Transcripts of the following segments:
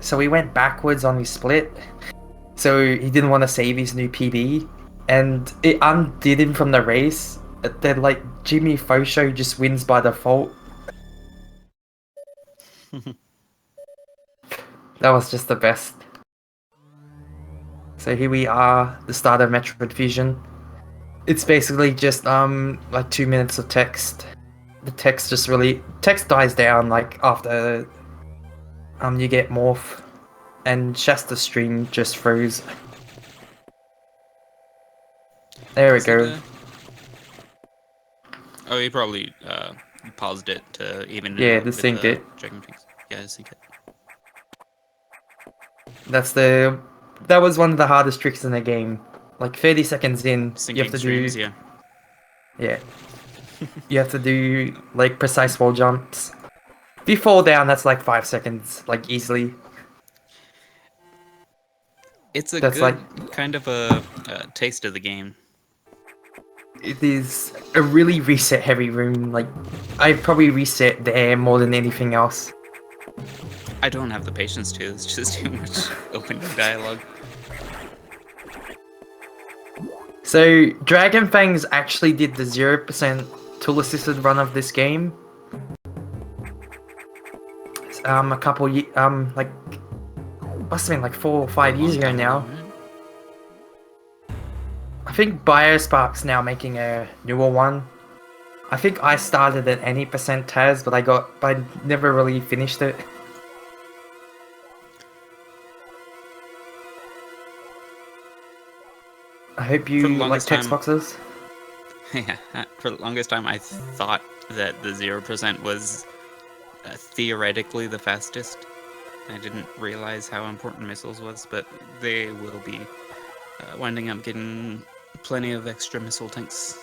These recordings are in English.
so he went backwards on his split. So he didn't want to save his new PB, and it undid him from the race. Then like Jimmy Fosho just wins by default. That was just the best. So here we are, the start of Metroid Fusion. It's basically just like 2 minutes of text. The text dies down like after you get morph, and Shasta's stream just froze. There we go. Oh, you probably paused it to even. Yeah, this thing did. Dragonfangs. Yeah, I synced it. That was one of the hardest tricks in the game. Like 30 seconds in, you have to streams, do. Yeah. You have to do like precise wall jumps. If you fall down, that's like 5 seconds, like easily. It's a good kind of a taste of the game. It is a really reset heavy room. Like, I probably reset there more than anything else. I don't have the patience to. It's just too much opening dialogue. So Dragonfangs actually did the 0% tool assisted run of this game. A couple like must have been like 4 or 5 years ago now. I think Biospark's now making a newer one. I think I started at any percent Taz, but I never really finished it. I hope you like text boxes. Yeah, for the longest time I thought that the 0% was theoretically the fastest. I didn't realize how important missiles was, but they will be winding up getting plenty of extra missile tanks.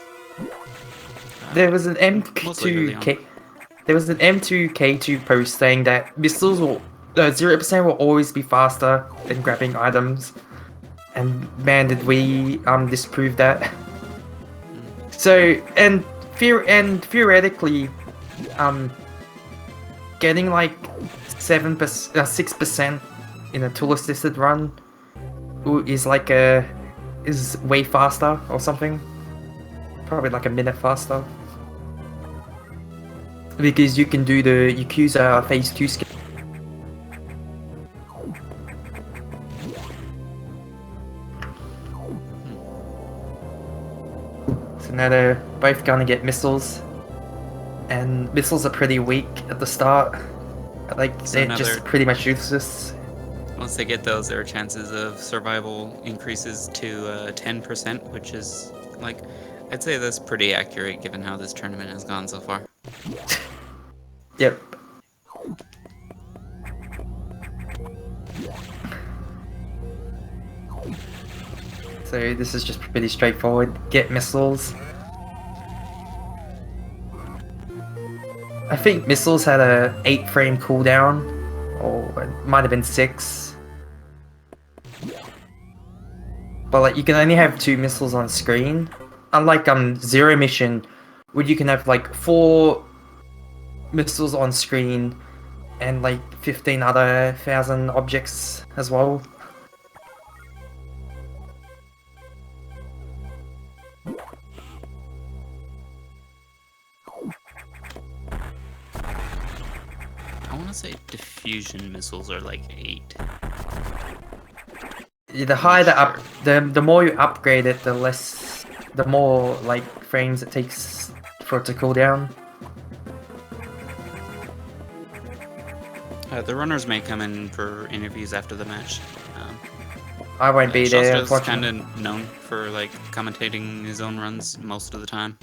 There was an M2K. There was an M2K2 post saying that missiles will 0% will always be faster than grabbing items, and man, did we disprove that. So and theoretically, getting like 6% in a tool assisted run is like is way faster or something. Probably like a minute faster. Because you can do the Yakuza phase 2 skill. So now they're both gonna get missiles. And missiles are pretty weak at the start. Like, they're just pretty much useless. Once they get those, their chances of survival increases to 10%, which is, like, I'd say that's pretty accurate given how this tournament has gone so far. Yep. So this is just pretty straightforward. Get missiles. I think missiles had a 8-frame cooldown, or it might have been 6. But like, you can only have 2 missiles on screen. Unlike Zero Mission, where you can have like 4 missiles on screen and like 15 other 1,000 objects as well. I want to say diffusion missiles are like 8. Yeah, the higher the more you upgrade it, the more like frames it takes for it to cool down. The runners may come in for interviews after the match. I won't be there, Shasta's kind of known for like commentating his own runs most of the time.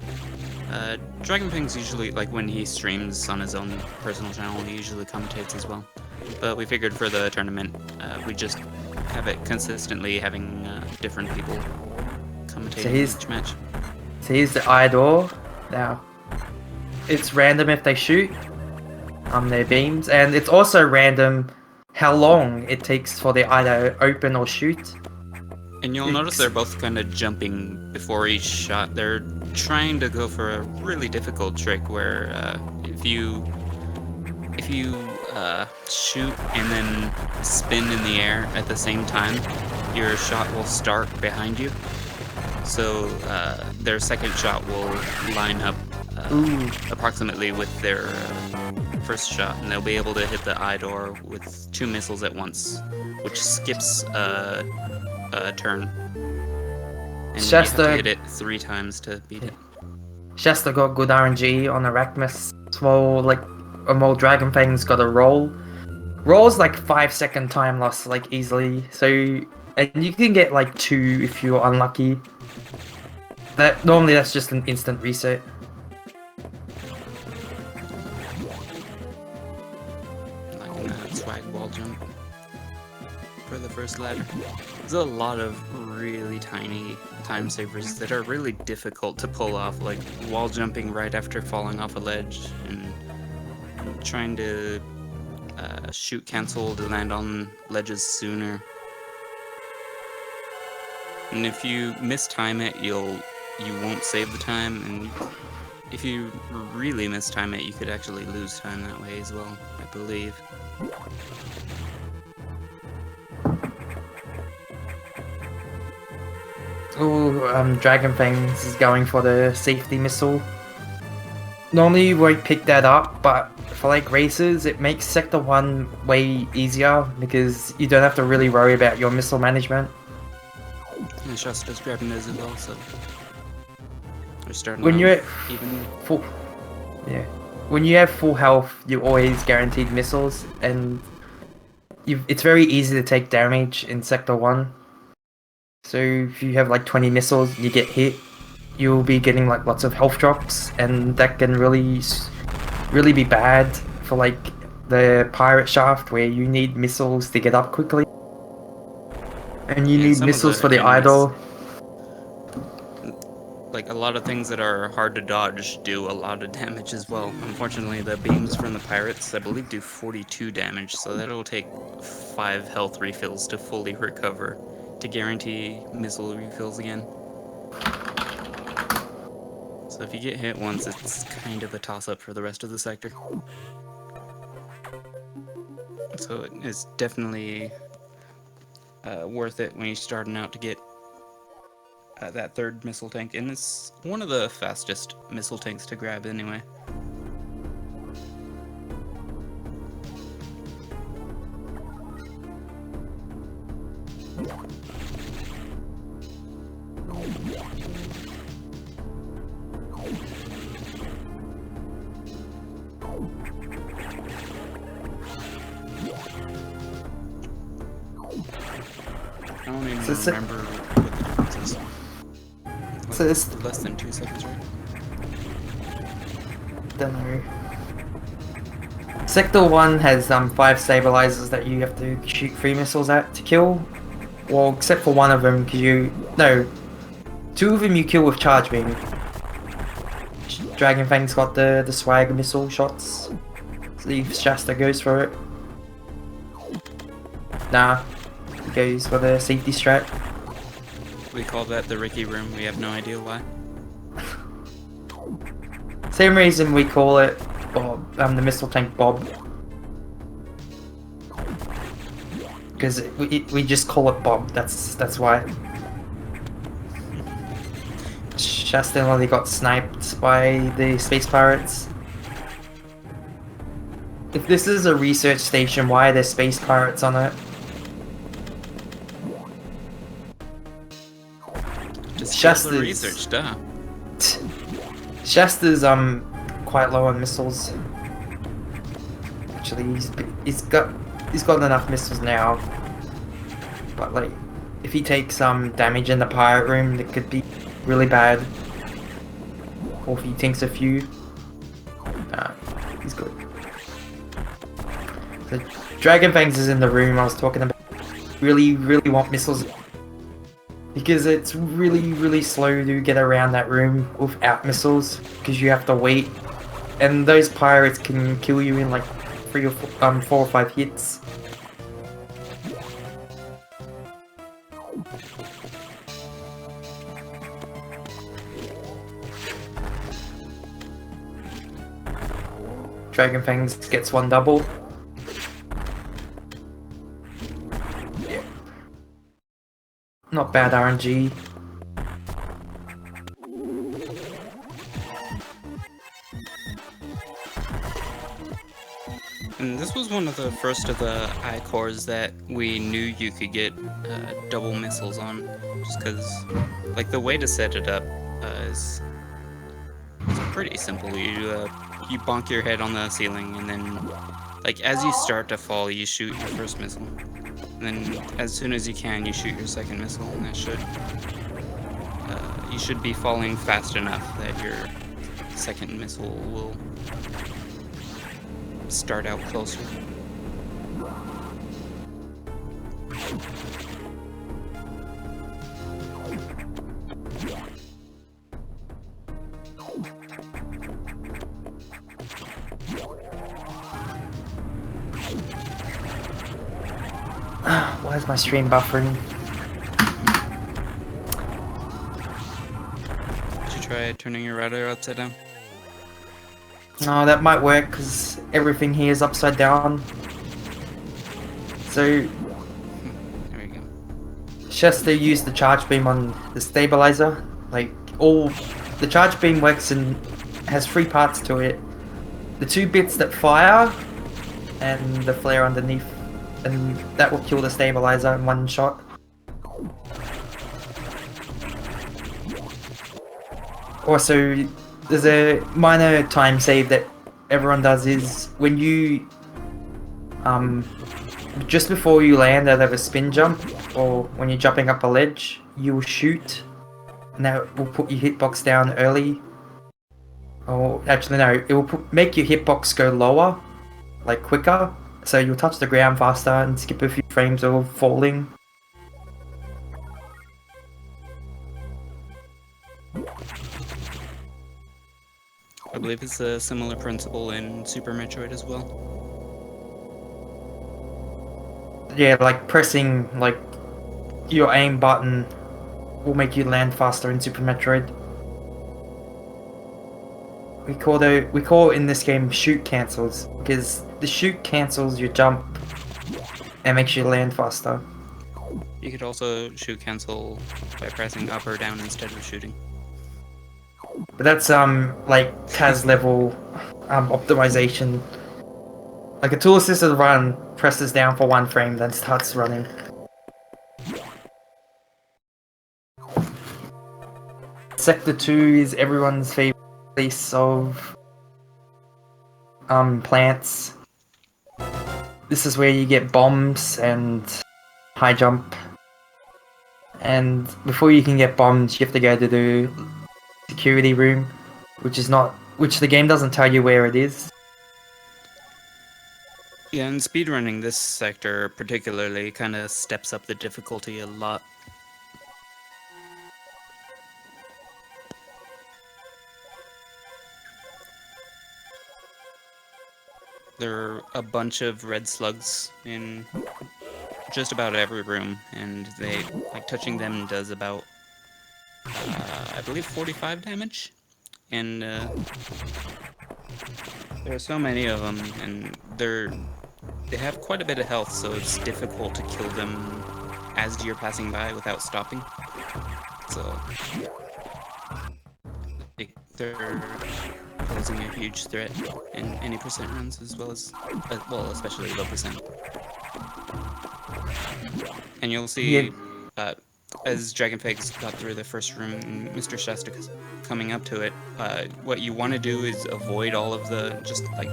Dragonfangs usually, like when he streams on his own personal channel, he usually commentates as well. But we figured for the tournament, we just have it consistently having different people commentating each match. So here's the idol. Now, it's random if they shoot their beams, and it's also random how long it takes for the either open or shoot. And you'll notice they're both kind of jumping before each shot. They're trying to go for a really difficult trick where if you shoot and then spin in the air at the same time, your shot will start behind you. So their second shot will line up approximately with their first shot, and they'll be able to hit the eye door with 2 missiles at once, which skips a turn. And you have to hit it 3 times to beat it. Shasta got good RNG on Arachmus, while Dragonfangs got a roll. Roll's like 5-second time loss, like easily. So, and you can get like 2 if you're unlucky. Normally that's just an instant reset. Like that swag wall jump for the first ladder. There's a lot of really tiny time savers that are really difficult to pull off, like wall jumping right after falling off a ledge and trying to shoot cancel to land on ledges sooner. And if you mistime it, you won't save the time, and if you really mistime it, you could actually lose time that way as well, I believe. Dragonfangs is going for the safety missile. Normally you won't pick that up, but for like races, it makes Sector 1 way easier because you don't have to really worry about your missile management. And Shasta's grabbing those as well, so we're starting when you're at even. When you have full health, you're always guaranteed missiles, and it's very easy to take damage in Sector 1. So if you have like 20 missiles and you get hit, you'll be getting like lots of health drops, and that can really be bad for like the pirate shaft where you need missiles to get up quickly. And you need missiles for the idol. Like a lot of things that are hard to dodge do a lot of damage as well. Unfortunately, the beams from the pirates, I believe, do 42 damage, so that'll take 5 health refills to fully recover to guarantee missile refills again. So if you get hit once, it's kind of a toss-up for the rest of the sector. So it's definitely worth it when you're starting out to get that 3rd missile tank, and it's one of the fastest missile tanks to grab anyway. I don't even remember what the difference is. So it's less than 2 seconds, right? Don't know. Sector 1 has 5 stabilizers that you have to shoot 3 missiles at to kill. Well, except for one of them, because 2 of them you kill with charge beam. Dragonfang's got the swag missile shots. So if Shasta goes for it. Nah, he goes for the safety strat. We call that the Ricky room. We have no idea why. Same reason we call it Bob, the missile tank Bob. Because we just call it Bob. That's why. Shasta only got sniped by the space pirates. If this is a research station, why are there space pirates on it? Shasta's research, duh. Shasta's quite low on missiles. Actually, he's got enough missiles now. But like, if he takes damage in the pirate room, that could be really bad. Or if he tanks a few, he's good. The Dragonfangs is in the room I was talking about. Really want missiles. Because it's really slow to get around that room without missiles, because you have to wait, and those pirates can kill you in like 4 or 5 hits. Dragonfangs gets 1 double. Yeah. Not bad RNG. And this was one of the first of the I-cores that we knew you could get double missiles on, just because, like, the way to set it up is pretty simple. You bonk your head on the ceiling, and then, like, as you start to fall, you shoot your first missile. And then, as soon as you can, you shoot your second missile, and that you should be falling fast enough that your second missile will start out closer. Why is my stream buffering? Did you try turning your router upside down? No, that might work because everything here is upside down. So, There we go. just to use the charge beam on the stabilizer. Like, the charge beam works and has 3 parts to it. The 2 bits that fire and the flare underneath, and that will kill the stabilizer in one shot. Also, there's a minor time save that everyone does is when you just before you land out of a spin jump, or when you're jumping up a ledge, you will shoot, and that will put your hitbox down early. Or actually no, it will make your hitbox go lower, like quicker, so you'll touch the ground faster and skip a few frames of falling. I believe it's a similar principle in Super Metroid as well. Yeah, like pressing like your aim button will make you land faster in Super Metroid. We call in this game shoot cancels, because the shoot cancels your jump and makes you land faster. You could also shoot cancel by pressing up or down instead of shooting. But that's like CAS level optimization. Like a tool assisted run presses down for 1 frame, then starts running. Sector 2 is everyone's favorite place of plants. This is where you get bombs and high jump. And before you can get bombs, you have to go to the security room, which the game doesn't tell you where it is. Yeah, and speedrunning this sector particularly kind of steps up the difficulty a lot. There are a bunch of red slugs in just about every room, and touching them does about I believe 45 damage, and there are so many of them, and they have quite a bit of health, so it's difficult to kill them as you're passing by without stopping. So they're posing a huge threat in any percent runs, as well as especially low percent. And you'll see as Dragonfangs got through the first room and Mr. Shasta coming up to it, what you want to do is avoid all of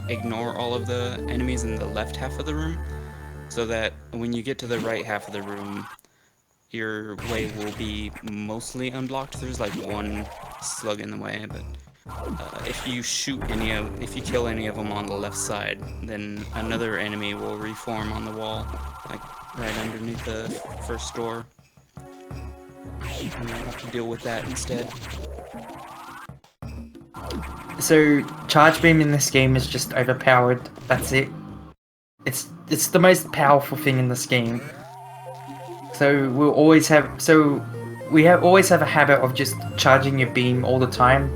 ignore all of the enemies in the left half of the room, so that when you get to the right half of the room, your way will be mostly unblocked. There's like 1 slug in the way, but if you kill any of them on the left side, then another enemy will reform on the wall, like right underneath the first door. And you have to deal with that instead. So charge beam in this game is just overpowered. That's it. It's the most powerful thing in this game. So always have a habit of just charging your beam all the time.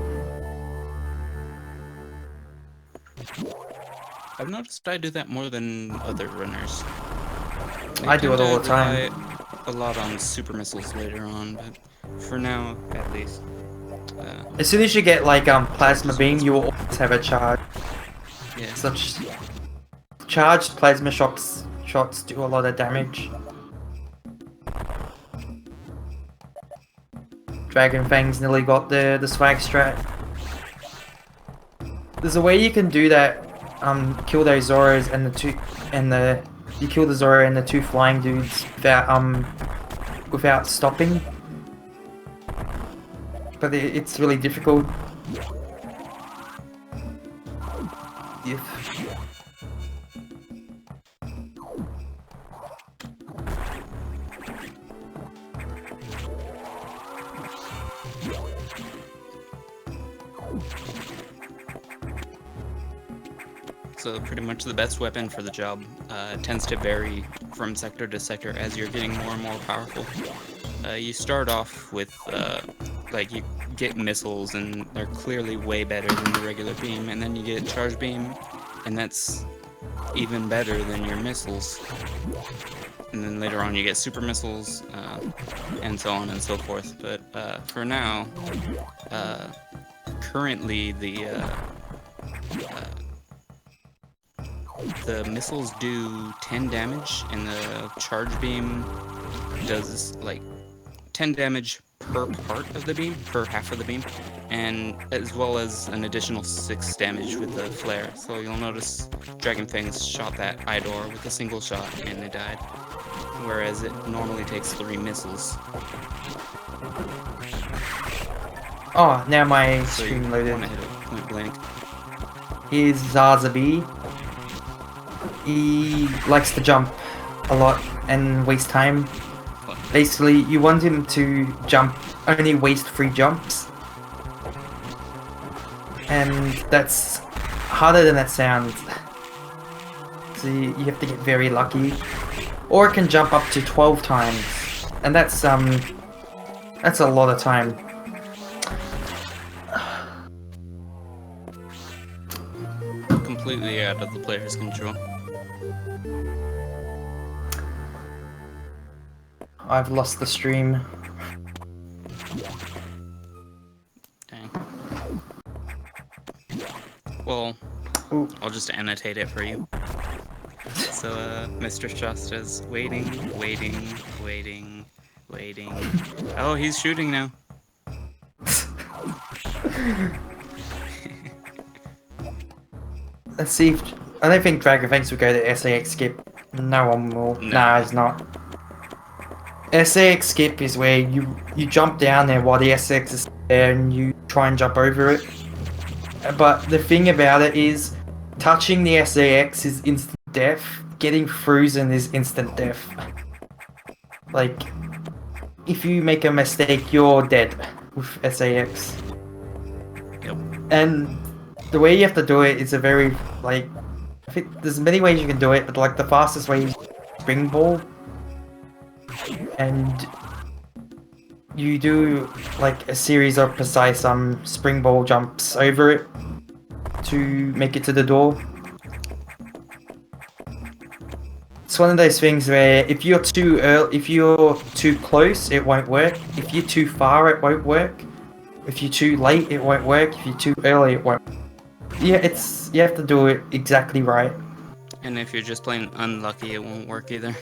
I've noticed I do that more than other runners. I do it all the time. rely a lot on super missiles later on, but for now, at least. As soon as you get like plasma beam, you will always have a charge. Yeah. Such charged plasma shots do a lot of damage. Dragonfangs nearly got the swag strat. There's a way you can do that. Kill those Zoras and you kill the Zora and the two flying dudes without stopping. But it's really difficult. Yeah. So pretty much the best weapon for the job tends to vary from sector to sector as you're getting more and more powerful. You start off with, like, you get missiles, and they're clearly way better than the regular beam, and then you get charge beam, and that's even better than your missiles. And then later on you get super missiles, and so on and so forth. But for now, currently the missiles do 10 damage, and the charge beam does like 10 damage per part of the beam, per half of the beam, and as well as an additional 6 damage with the flare. So you'll notice Dragonfangs shot that Idor with a single shot and it died, whereas it normally takes 3 missiles. Oh, now my So you screen loaded. want to hit it point blank. Here's Zazabi. He likes to jump a lot and waste time. Basically, you want him to jump, only waste 3 jumps. And that's harder than that sounds. So you have to get very lucky. Or it can jump up to 12 times. And that's a lot of time. Completely out of the player's control. I've lost the stream. Dang. Well, Ooh. I'll just annotate it for you. So, Mr. Shasta's waiting. Oh, he's shooting now. Let's see if... I don't think Dragonfangs will go to SAX skip. No one will. No. Nah, it's not. SAX skip is where you jump down there while the SX is there and you try and jump over it. But the thing about it is, touching the SAX is instant death. Getting frozen is instant death. Like, if you make a mistake, you're dead with SAX. Yep. And the way you have to do it is a very, like, I think there's many ways you can do it, but like the fastest way is spring ball. And you do like a series of precise spring ball jumps over it to make it to the door. It's one of those things where if you're too early, if you're too close, it won't work. If you're too far, it won't work. If you're too late, it won't work. If you're too early, it won't. Yeah, you have to do it exactly right. And if you're just plain unlucky, it won't work either.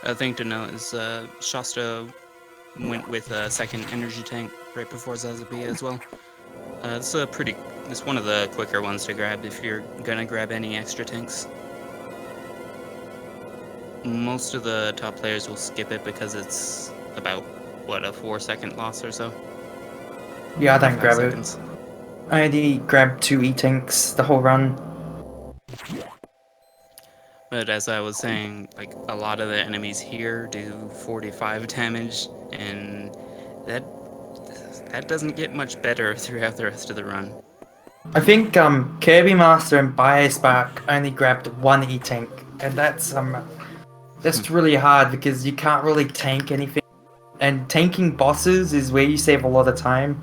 A thing to note is Shasta went with a second energy tank right before Zazabi as well. It's one of the quicker ones to grab if you're gonna grab any extra tanks. Most of the top players will skip it because it's about, what, a 4-second loss or so? Yeah, I don't 5 grab seconds. it. I only grabbed 2 E-tanks the whole run. But as I was saying, like, a lot of the enemies here do 45 damage, and that doesn't get much better throughout the rest of the run. I think Kirby Master and Biospark only grabbed 1 E-tank, and that's really hard because you can't really tank anything And tanking bosses is where you save a lot of time.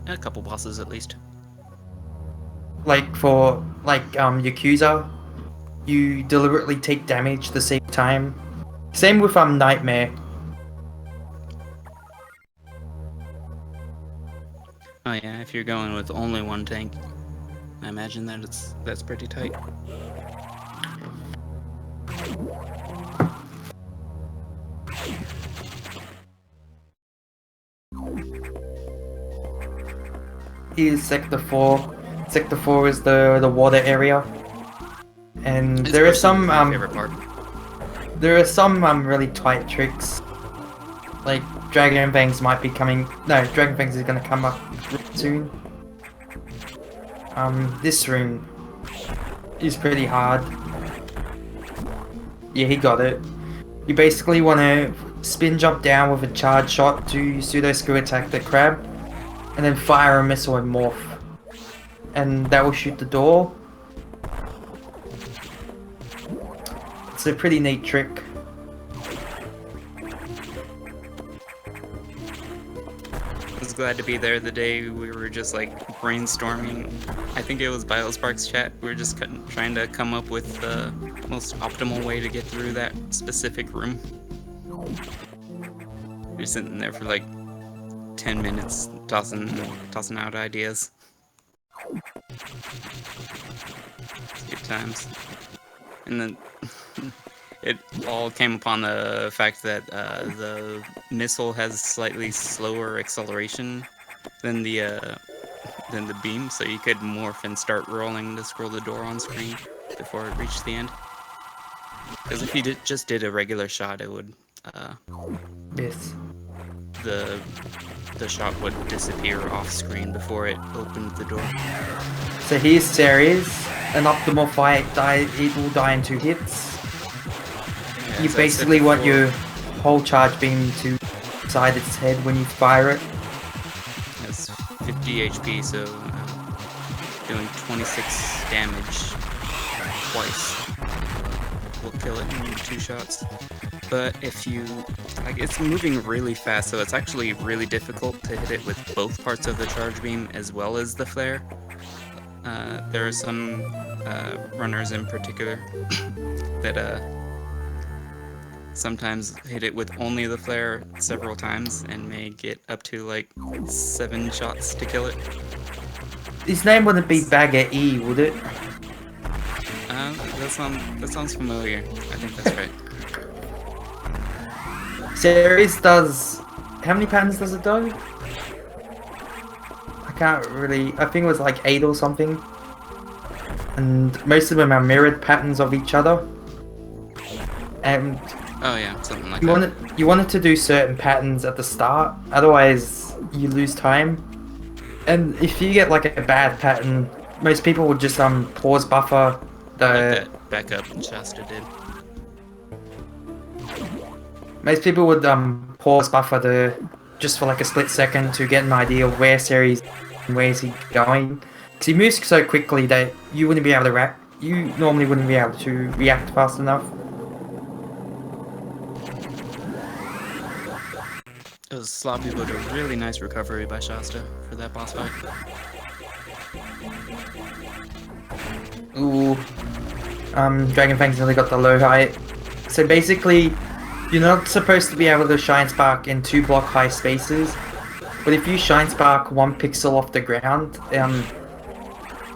A couple bosses at least. Like for Yakuza, you deliberately take damage to save time. Same with Nightmare. Oh yeah, if you're going with only one tank, I imagine that's pretty tight. Here's Sector 4. Sector 4 is the water area. And It's there are personally some my favorite part. there are some really tight tricks. Like Dragonfangs might be coming. No, Dragonfangs is gonna come up soon. This room is pretty hard. Yeah, he got it. You basically want to spin jump down with a charge shot to pseudo screw attack the crab, and then fire a missile and morph, and that will shoot the door. It's a pretty neat trick. I was glad to be there the day we were just like brainstorming. I think it was BioSpark's chat. We were just trying to come up with the most optimal way to get through that specific room. We were sitting there for like 10 minutes tossing out ideas. Good times. And then it all came upon the fact that the missile has slightly slower acceleration than the beam, so you could morph and start rolling to scroll the door on screen before it reached the end. Because if you just did a regular shot, it would Yes. the shot would disappear off screen before it opened the door. So here's Ceres. An optimal fight it will die in 2 hits. Yeah, You as I said basically want before, your whole charge beam to side its head when you fire it. It's 50 HP, so doing 26 damage twice will kill it in 2 shots. But if you, like, it's moving really fast, so it's actually really difficult to hit it with both parts of the charge beam as well as the flare. There are some runners in particular that sometimes hit it with only the flare several times and may get up to like 7 shots to kill it. His name wouldn't be Bagger E, would it? That sounds familiar. I think that's right. Ceres does... How many patterns does it do? I can't really... I think it was like 8 or something. And most of them are mirrored patterns of each other. And Oh yeah, something like that. you wanted to do certain patterns at the start, otherwise you lose time. And if you get like a bad pattern, most people would just pause buffer the... Like that backup Shasta did. Most people would pause buffer just for like a split second to get an idea of where Ceres and where is he going. Because he moves so quickly that you wouldn't be able to react. You normally wouldn't be able to react fast enough. It was sloppy, but a really nice recovery by Shasta for that boss fight. Ooh. Dragonfangs only got the low height. So basically, you're not supposed to be able to Shine Spark in 2 block high spaces. But if you Shine Spark 1 pixel off the ground,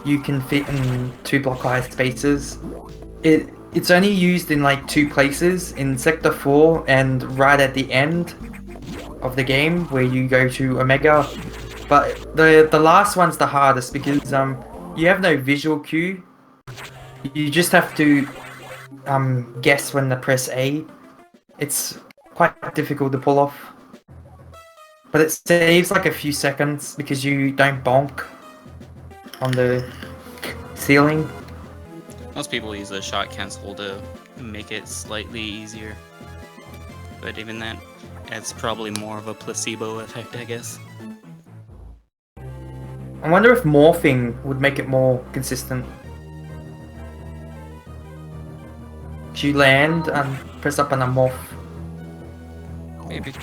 you can fit in 2 block high spaces. It's only used in like 2 places, in Sector 4 and right at the end of the game where you go to Omega. But the last one's the hardest because you have no visual cue. You just have to guess when to press A. It's quite difficult to pull off. But it saves like a few seconds because you don't bonk on the ceiling. Most people use a shot cancel to make it slightly easier. But even that, it's probably more of a placebo effect, I guess. I wonder if morphing would make it more consistent. you land and press up on a morph. Maybe.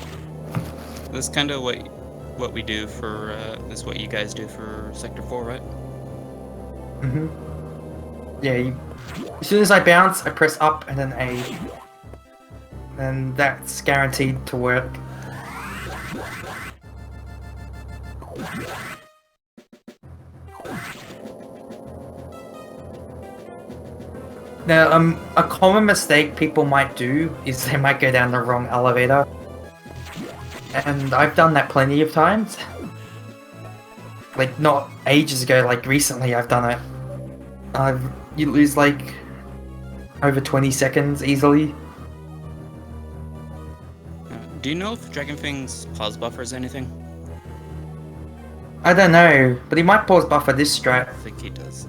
That's kind of what we do for, is what you guys do for Sector 4, right? Yeah, as soon as I bounce, I press up and then A. And that's guaranteed to work. Now, a common mistake people might do is they might go down the wrong elevator. And I've done that plenty of times. Like, not ages ago, like recently I've done it. You lose like over 20 seconds easily. Do you know if Dragonfangs pause buffers anything? I don't know, but he might pause buffer this strat. I think he does.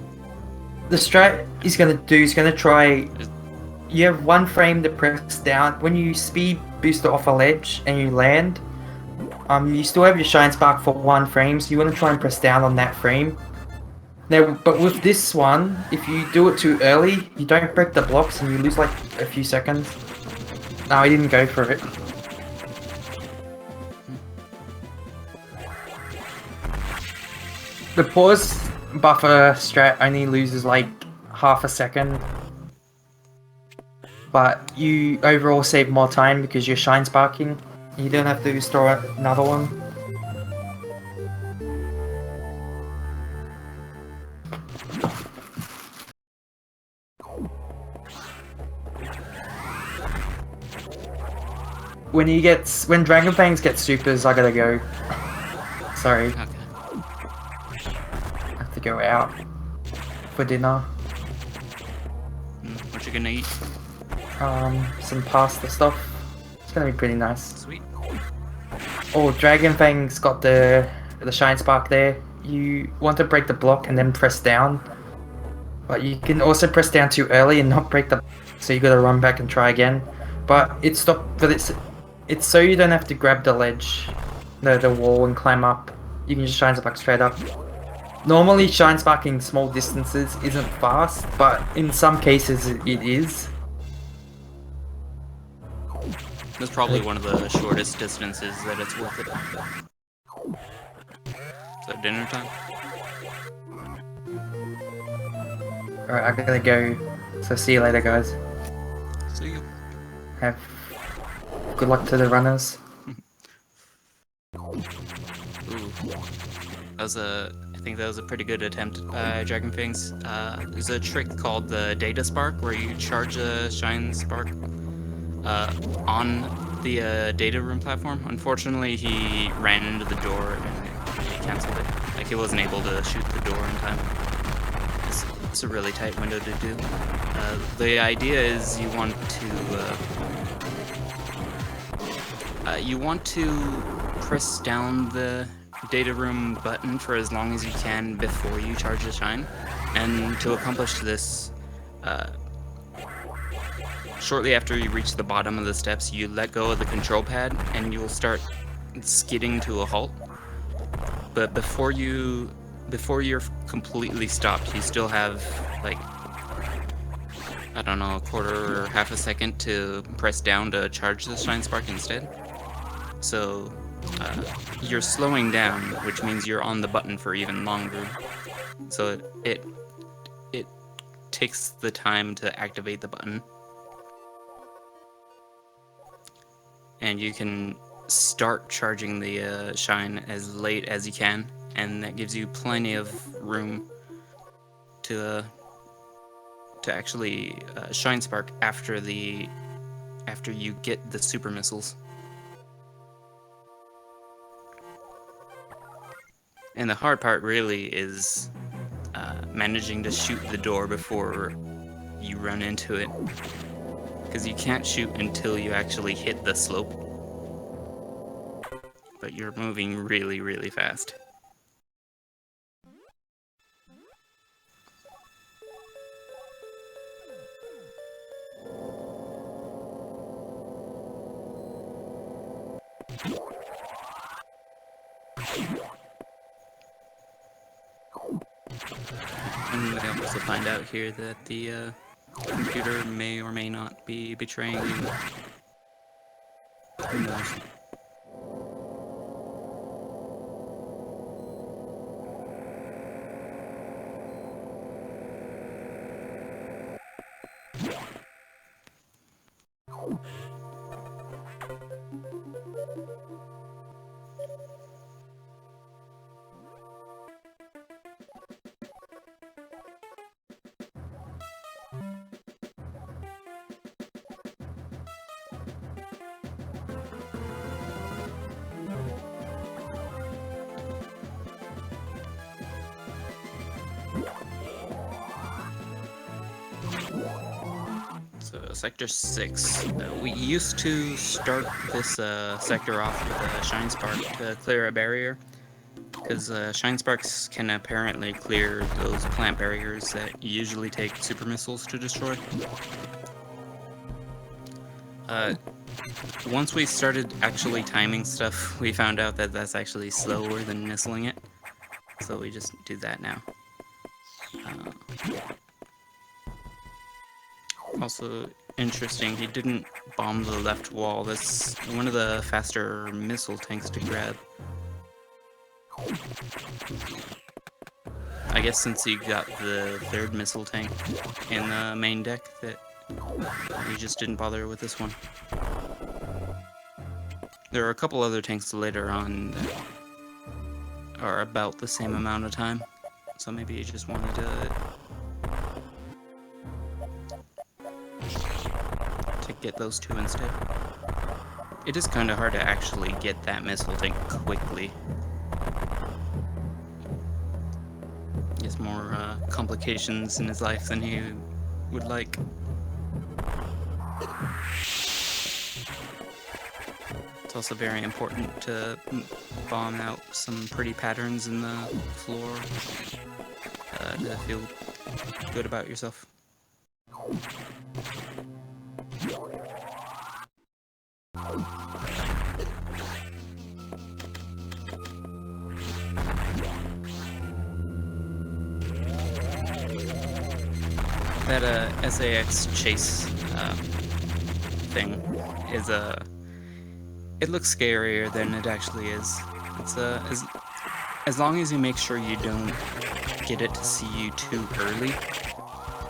The strat he's gonna try. You have 1 frame to press down. When you speed booster off a ledge and you land, you still have your shine spark for 1 frame, so you want to try and press down on that frame. Now, but with this one, if you do it too early, you don't break the blocks and you lose like a few seconds. No, I didn't go for it. The pause buffer strat only loses like half a second. But you overall save more time because you're shine sparking. You don't have to store another one. When Dragonfangs get supers, I gotta go. Sorry. Okay. I have to go out for dinner. What you gonna eat? Some pasta stuff. It's gonna be pretty nice. Sweet. Oh, Dragonfang's got the shine spark there. You want to break the block and then press down. But you can also press down too early and not break the block, so you gotta run back and try again. But it's so you don't have to grab the ledge, the wall and climb up. You can just shine spark straight up. Normally shine sparking small distances isn't fast, but in some cases it is. That's probably one of the shortest distances that it's worth it. So dinner time? Alright, I gotta go. So see you later, guys. See you. Have good luck to the runners. Ooh. I think that was a pretty good attempt by Dragonfangs. There's a trick called the Data Spark where you charge a Shine Spark on the data room platform. Unfortunately, he ran into the door and he canceled it. Like, he wasn't able to shoot the door in time. It's a really tight window to do. The idea is you want to press down the data room button for as long as you can before you charge the shine. And to accomplish this, shortly after you reach the bottom of the steps, you let go of the control pad and you'll start skidding to a halt. But before you're completely stopped, you still have, like, I don't know, a quarter or half a second to press down to charge the shine spark instead. So you're slowing down, which means you're on the button for even longer. So it takes the time to activate the button. And you can start charging the shine as late as you can, and that gives you plenty of room to actually shine spark after you get the super missiles. And the hard part really is managing to shoot the door before you run into it, because you can't shoot until you actually hit the slope. But you're moving really, really fast. And I also find out here that the computer may or may not be betraying you. Who knows? So Sector 6. We used to start this sector off with a Shine Spark to clear a barrier, because Shine Sparks can apparently clear those plant barriers that usually take super missiles to destroy. Once we started actually timing stuff, we found out that that's actually slower than missiling it, so we just do that now. Also interesting, he didn't bomb the left wall. That's one of the faster missile tanks to grab. I guess since you got the third missile tank in the main deck, that you just didn't bother with this one. There are a couple other tanks later on that are about the same amount of time, so maybe you just wanted to get those two instead. It is kind of hard to actually get that missile tank quickly. He has more complications in his life than he would like. It's also very important to bomb out some pretty patterns in the floor to feel good about yourself. That SAX chase thing is it looks scarier than it actually is. It's as long as you make sure you don't get it to see you too early.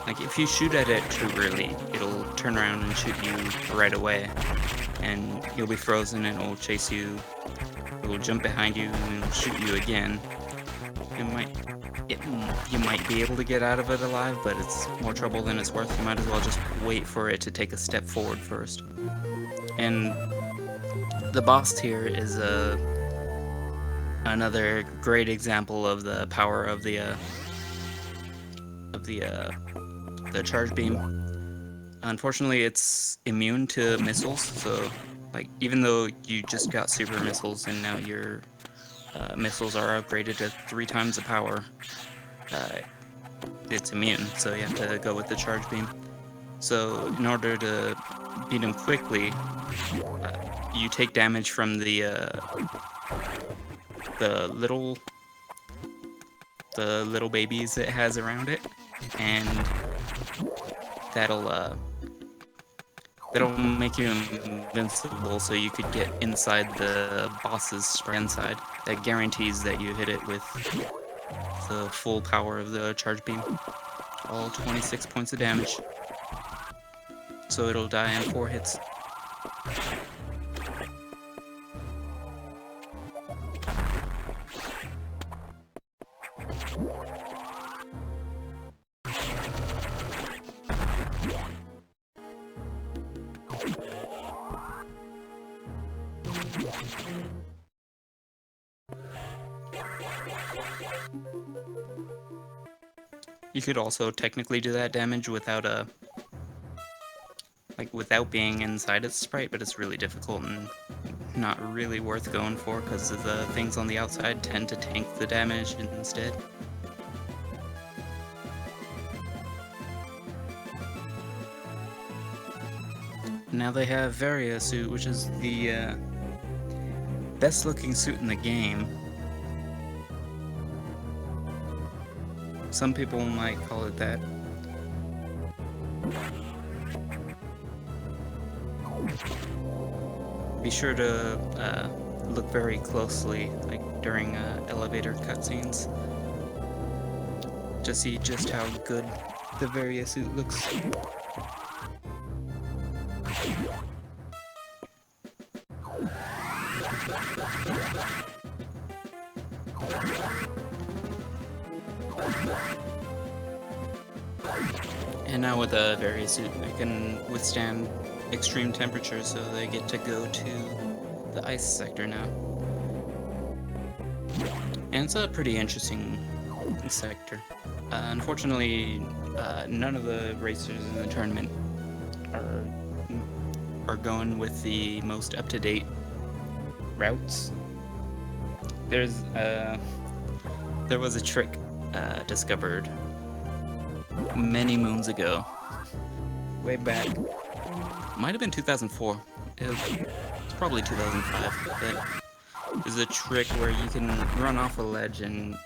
Like if you shoot at it too early, it'll turn around and shoot you right away, and you'll be frozen and it'll chase you. It will jump behind you and it'll shoot you again. You might be able to get out of it alive, but it's more trouble than it's worth. You might as well just wait for it to take a step forward first. And the boss tier is another great example of the power of the charge beam. Unfortunately, it's immune to missiles, so like even though you just got super missiles and now your missiles are upgraded to 3 times the power, it's immune, so you have to go with the charge beam. So in order to beat him quickly, you take damage from the little babies it has around it, and that'll make you invincible, so you could get inside the boss's spray inside. That guarantees that you hit it with the full power of the charge beam. All 26 points of damage. So it'll die in 4 hits. You could also technically do that damage without without being inside its sprite, but it's really difficult and not really worth going for because the things on the outside tend to tank the damage instead. Now they have Varia suit, which is the best looking suit in the game. Some people might call it that. be sure to look very closely, like during elevator cutscenes, to see just how good the various suit looks. And now with a various suit, it can withstand extreme temperatures, so they get to go to the ice sector now. And it's a pretty interesting sector. Unfortunately, none of the racers in the tournament are going with the most up-to-date routes. There was a trick discovered many moons ago, way back. Might have been 2004. It's probably 2005. But there's a trick where you can run off a ledge and,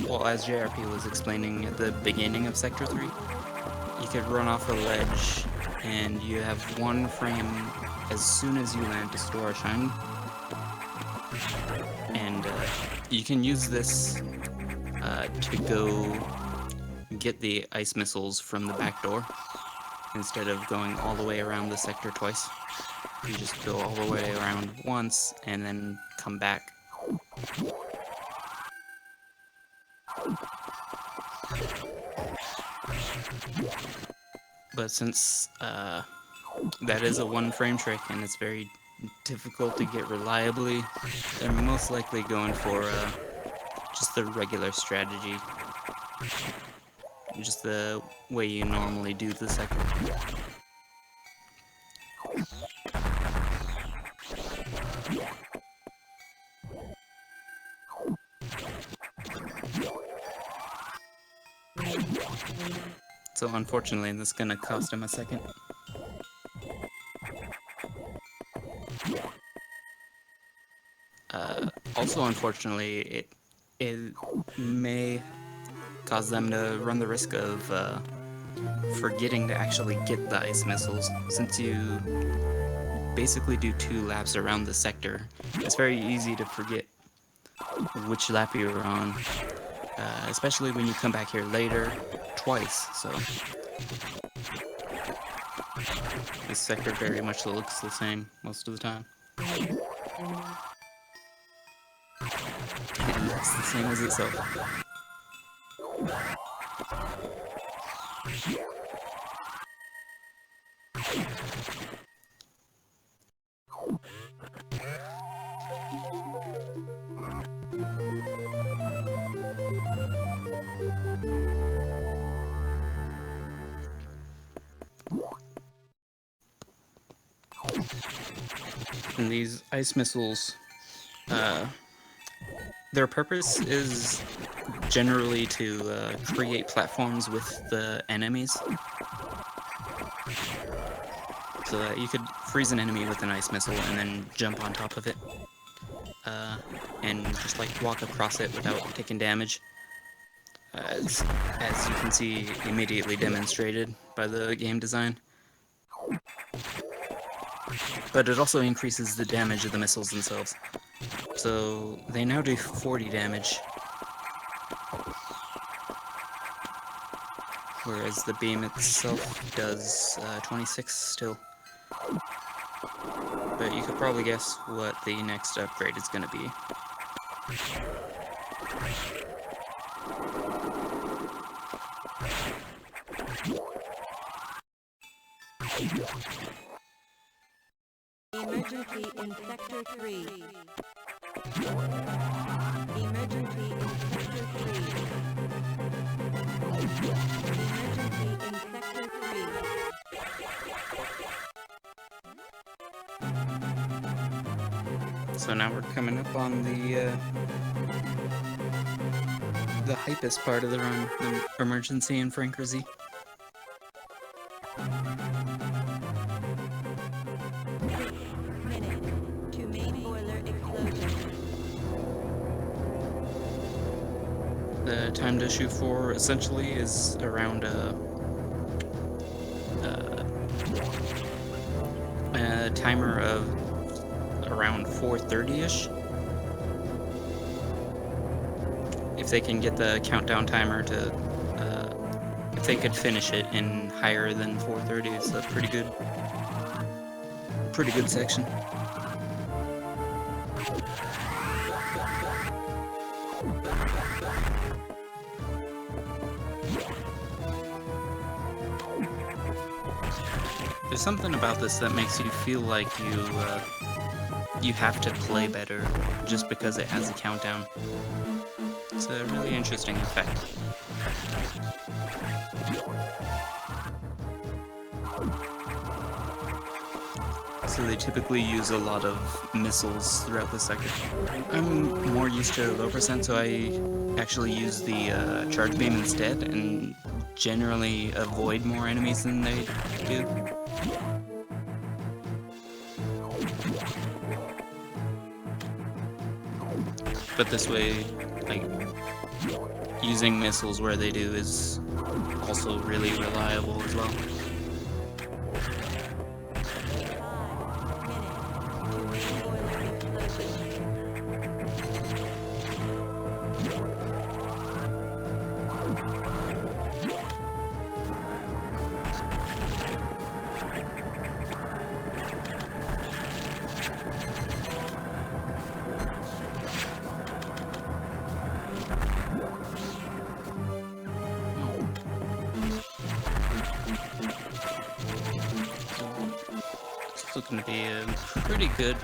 well, as JRP was explaining at the beginning of Sector 3, you could run off a ledge and you have one frame as soon as you land to store a shiny. And you can use this to go get the ice missiles from the back door instead of going all the way around the sector twice. You just go all the way around once and then come back. But since that is a one-frame trick and it's very difficult to get reliably, they're most likely going for just the regular strategy. Just the way you normally do the sector. So unfortunately, this is gonna cost him a second. Also, unfortunately, it may cause them to run the risk of forgetting to actually get the ice missiles. Since you basically do 2 laps around the sector, it's very easy to forget which lap you were on, especially when you come back here later twice. So this sector very much looks the same most of the time. It looks the same as itself. And these ice missiles, their purpose is generally to create platforms with the enemies, so that you could freeze an enemy with an ice missile and then jump on top of it, and just like walk across it without taking damage, as you can see immediately demonstrated by the game design. But it also increases the damage of the missiles themselves. So they now do 40 damage, whereas the beam itself does 26 still. But you could probably guess what the next upgrade is going to be. Emergency in Sector 3. Emergency in Sector 3. Emergency in Sector 3. So now we're coming up on the hypest part of the run, the emergency in Frankrzy. The time to shoot for essentially is around a timer of around 4:30ish. If they can get the countdown timer to, if they could finish it in higher than 4:30, it's a pretty good section. There's something about this that makes you feel like you have to play better just because it has a countdown. It's a really interesting effect. So they typically use a lot of missiles throughout the sector. I'm more used to low percent, so I actually use the charge beam instead and generally avoid more enemies than they do. But this way, like, using missiles where they do is also really reliable as well. It's looking to be a pretty good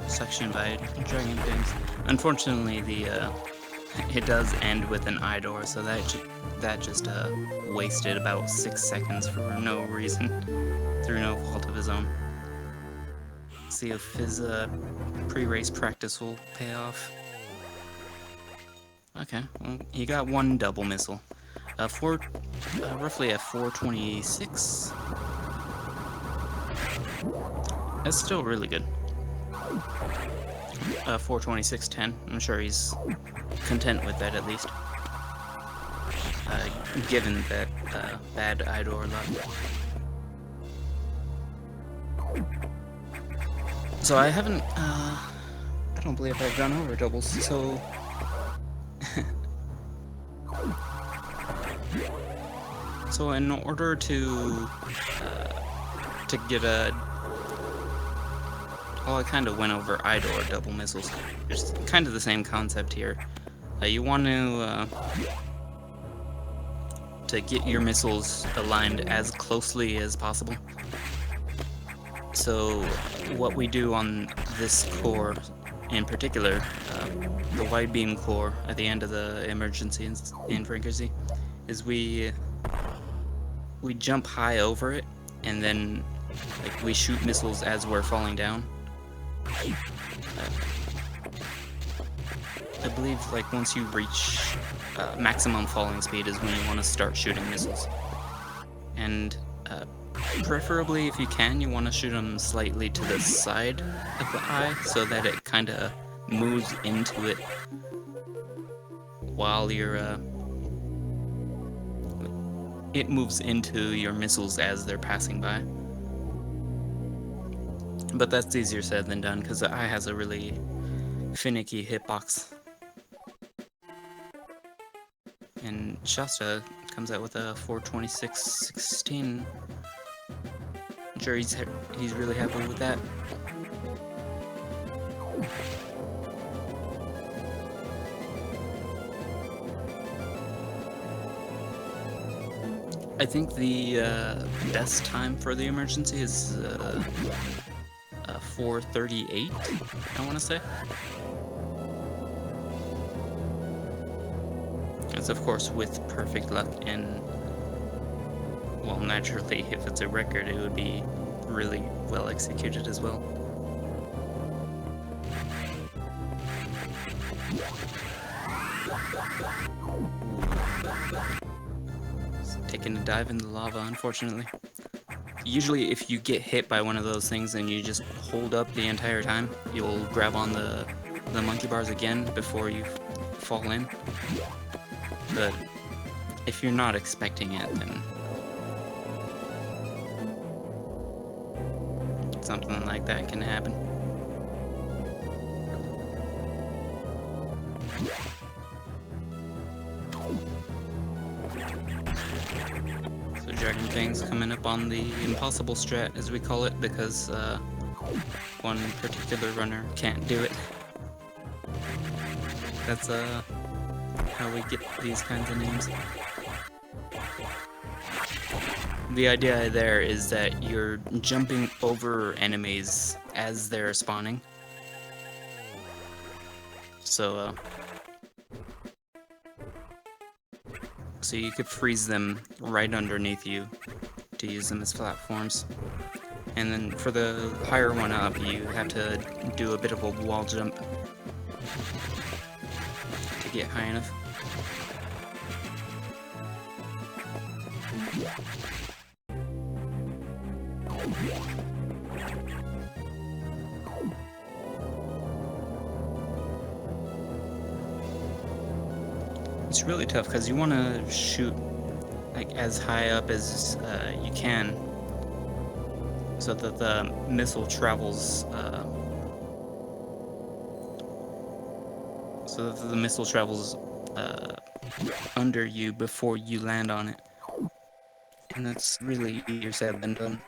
section by Dragonfangs. Unfortunately, it does end with an eye door, so that just wasted about 6 seconds for no reason, through no fault of his own. See if his pre-race practice will pay off. Okay, well, he got one double missile. Roughly a 426. That's still really good. 426.10. I'm sure he's content with that at least. Given that bad Idor luck. So I haven't, I don't believe I've gone over doubles, so... So in order to get a... Well, I kind of went over Idor double missiles. It's kind of the same concept here. You want to get your missiles aligned as closely as possible. So what we do on this core in particular, the wide beam core at the end of the emergency in frequency, is we jump high over it, and then like we shoot missiles as we're falling down. I believe like once you reach maximum falling speed is when you want to start shooting missiles. And preferably, if you can, you want to shoot them slightly to the side of the eye so that it kind of moves into it while you're it moves into your missiles as they're passing by. But that's easier said than done because the eye has a really finicky hitbox. And Shasta comes out with a 426.16. I'm sure he's really happy with that. I think the best time for the emergency is 4:38, I want to say. It's of course with perfect luck, and well, naturally, if it's a record, it would be really well executed as well. Taking a dive in the lava, unfortunately. Usually if you get hit by one of those things and you just hold up the entire time, you'll grab on the monkey bars again before you fall in. But if you're not expecting it, then something like that can happen. So Dragonfangs coming up on the impossible strat, as we call it, because one particular runner can't do it. That's how we get these kinds of names. The idea there is that you're jumping over enemies as they're spawning. So you could freeze them right underneath you to use them as platforms. And then for the higher one up, you have to do a bit of a wall jump to get high enough. It's really tough because you want to shoot like as high up as you can, so that the missile travels. Under you before you land on it, and that's really easier said than done.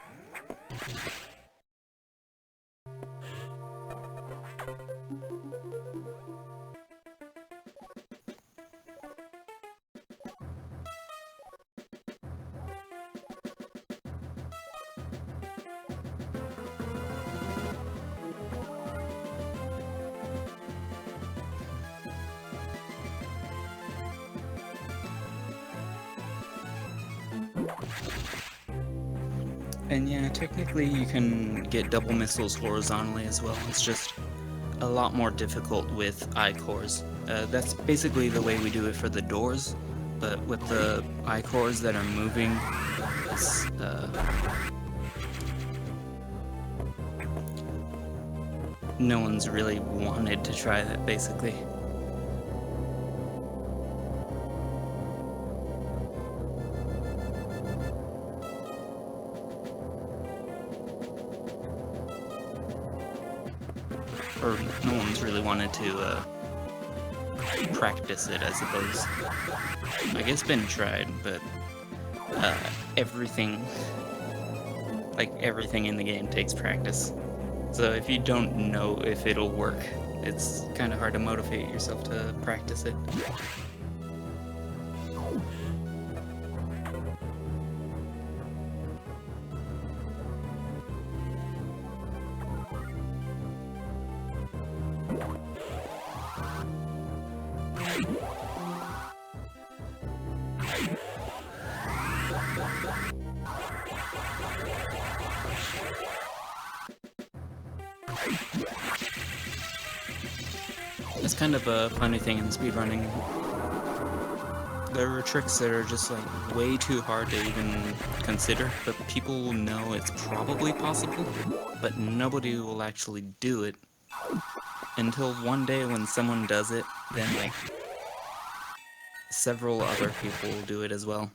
And yeah, technically you can get double missiles horizontally as well. It's just a lot more difficult with I-cores. That's basically the way we do it for the doors, but with the I-cores that are moving, it's, no one's really wanted to try that, basically. Or no one's really wanted to practice it, I suppose. I guess it's been tried, but everything in the game takes practice. So if you don't know if it'll work, it's kind of hard to motivate yourself to practice it. It's kind of a funny thing in speedrunning. There are tricks that are just like way too hard to even consider, but people know it's probably possible, but nobody will actually do it until one day when someone does it, then like several other people will do it as well.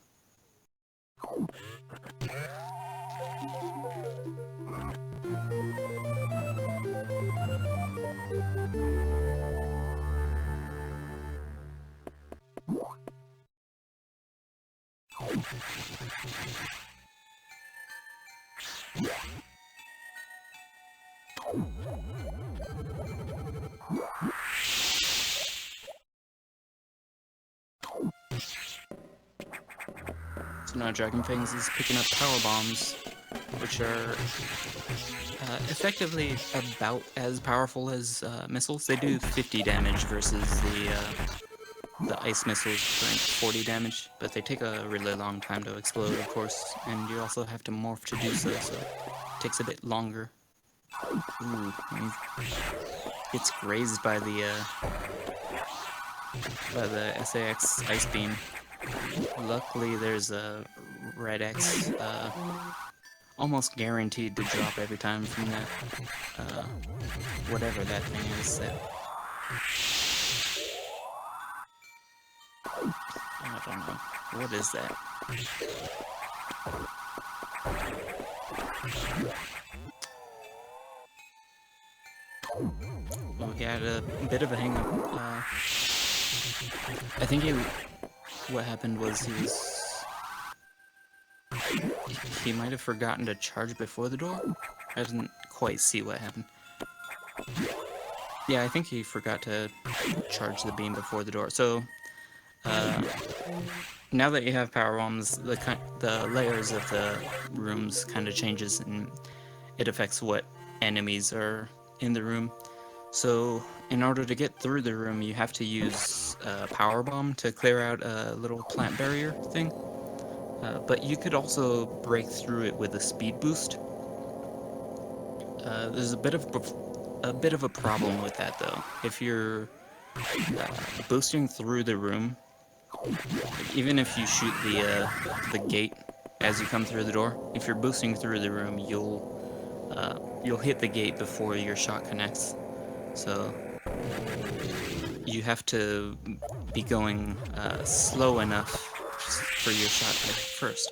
So now Dragonfangs is picking up power bombs, which are effectively about as powerful as missiles. They do 50 damage versus the ice missiles doing 40 damage, but they take a really long time to explode, of course, and you also have to morph to do so, so it takes a bit longer. Ooh, it's grazed by the SAX ice beam. Luckily, there's a red X, almost guaranteed to drop every time from that, whatever that thing is. I don't know. What is that? We had a bit of a hang-up. I think what happened was he might have forgotten to charge before the door. I didn't quite see what happened. Yeah, I think he forgot to charge the beam before the door. So now that you have power bombs, the layers of the rooms kind of changes, and it affects what enemies are in the room. So in order to get through the room, you have to use a power bomb to clear out a little plant barrier thing. But you could also break through it with a speed boost. There's a bit of a problem with that though. If you're boosting through the room, even if you shoot the gate as you come through the door, if you're boosting through the room, you'll hit the gate before your shot connects. So you have to be going slow enough for your shot to hit first.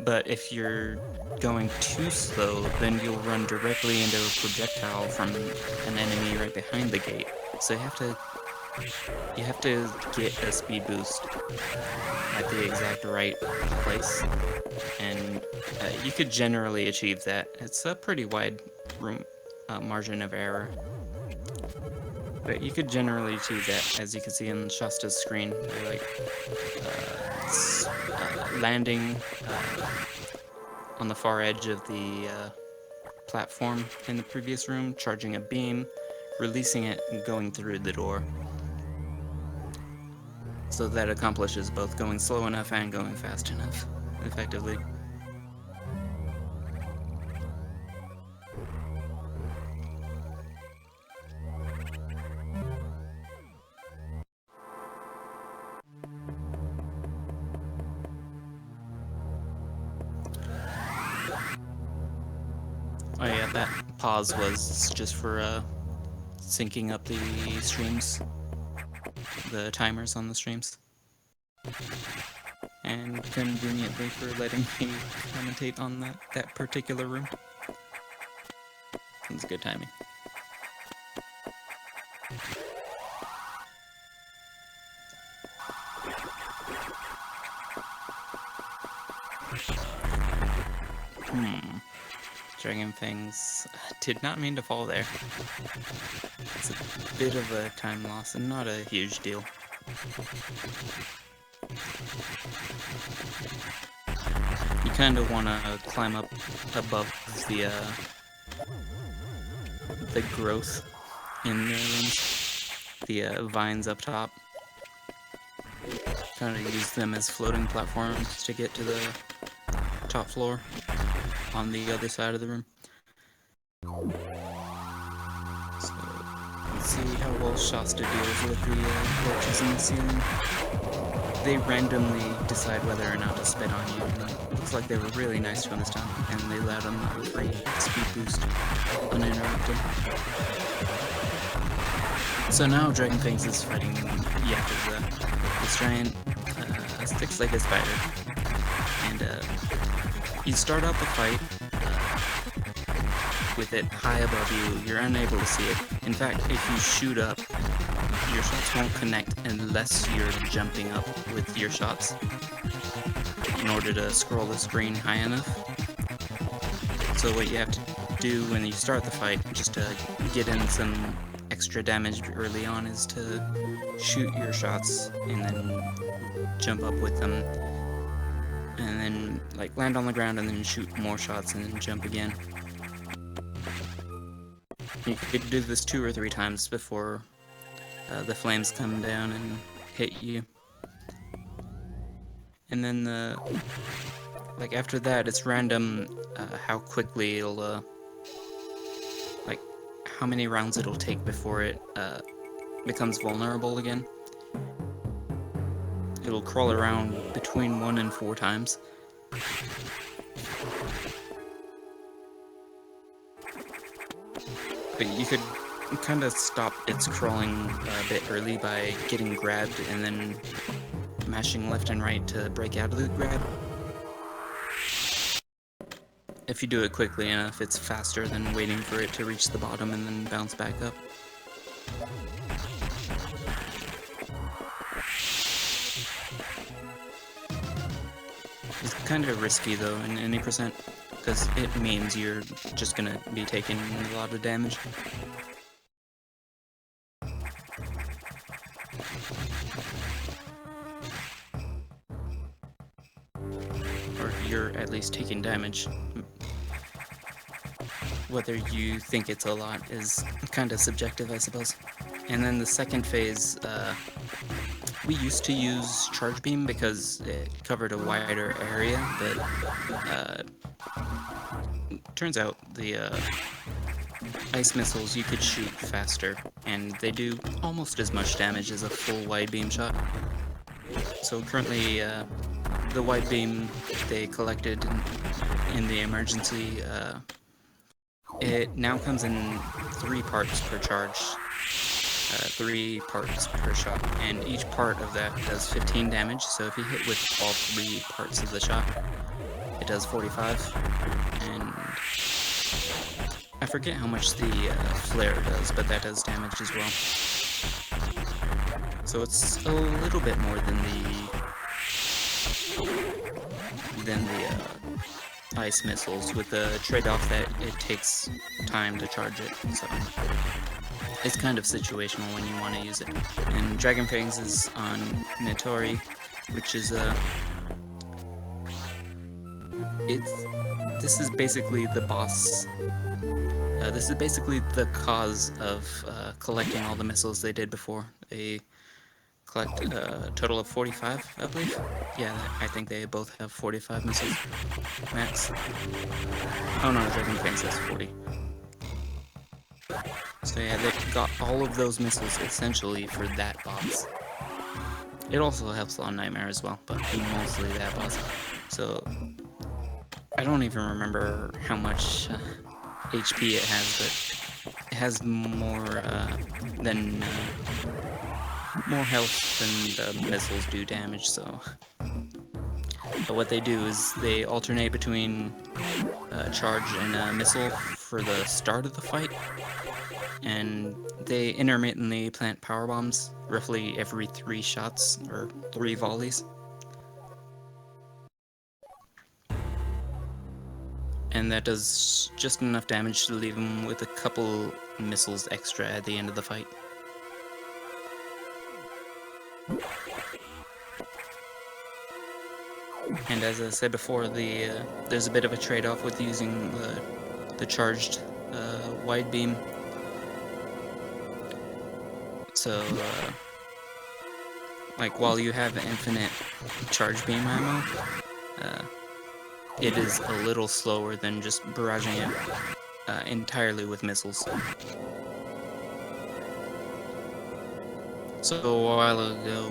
But if you're going too slow, then you'll run directly into a projectile from an enemy right behind the gate. So you have to get a speed boost at the exact right place, and you could generally achieve that. It's a pretty wide margin of error, but you could generally achieve that, as you can see on Shasta's screen. They're like landing on the far edge of the platform in the previous room, charging a beam, releasing it, and going through the door. So that accomplishes both going slow enough and going fast enough, effectively. Oh yeah, that pause was just for syncing up the streams, the timers on the streams, and conveniently for letting me commentate on that particular room. It's good timing. Dragonfangs did not mean to fall there. It's a bit of a time loss and not a huge deal. You kind of want to climb up above the growth in the rooms, the vines up top. Kind of use them as floating platforms to get to the top floor on the other side of the room. So let's see how well Shasta deals with the torches in the ceiling. They randomly decide whether or not to spit on you. And it looks like they were really nice to him this time, and they allowed him a free speed boost uninterrupted. So now Dragonfangs is fighting Yakuza, this giant six-legged spider. And you start out the fight with it high above you. You're unable to see it. In fact, if you shoot up, your shots won't connect unless you're jumping up with your shots in order to scroll the screen high enough. So what you have to do when you start the fight, just to get in some extra damage early on, is to shoot your shots and then jump up with them, and then like land on the ground and then shoot more shots and then jump again. You could do this 2 or 3 times before the flames come down and hit you. And then like after that, it's random how quickly it'll like how many rounds it'll take before it becomes vulnerable again. It'll crawl around between 1 and 4 times. But you could kind of stop its crawling a bit early by getting grabbed and then mashing left and right to break out of the grab. If you do it quickly enough, it's faster than waiting for it to reach the bottom and then bounce back up. It's kind of risky though in any percent, because it means you're just gonna be taking a lot of damage. Or you're at least taking damage. Whether you think it's a lot is kind of subjective, I suppose. And then the second phase, we used to use Charge Beam because it covered a wider area, but turns out the ice missiles you could shoot faster, and they do almost as much damage as a full wide beam shot. So currently, the wide beam they collected in the emergency, it now comes in 3 parts per charge, 3 parts per shot, and each part of that does 15 damage, so if you hit with all 3 parts of the shot, it does 45, and I forget how much the flare does, but that does damage as well. So it's a little bit more than the ice missiles, with the trade-off that it takes time to charge it, so it's kind of situational when you want to use it. And Dragonfangs is on Metroid, which is this is basically the boss. This is basically the cause of collecting all the missiles they did before. They collect a total of 45, I believe. Yeah, I think they both have 45 missiles max. Oh no, Dragonfangs has 40. So yeah, they got all of those missiles essentially for that boss. It also helps on Nightmare as well, but mostly that boss. So I don't even remember how much HP it has, but it has more health than the missiles do damage. So, but what they do is they alternate between charge and a missile for the start of the fight, and they intermittently plant power bombs roughly every 3 shots or 3 volleys. And that does just enough damage to leave him with a couple missiles extra at the end of the fight. And as I said before, there's a bit of a trade-off with using the charged wide beam. So, like, while you have infinite charge beam ammo, it is a little slower than just barraging it entirely with missiles. So a while ago,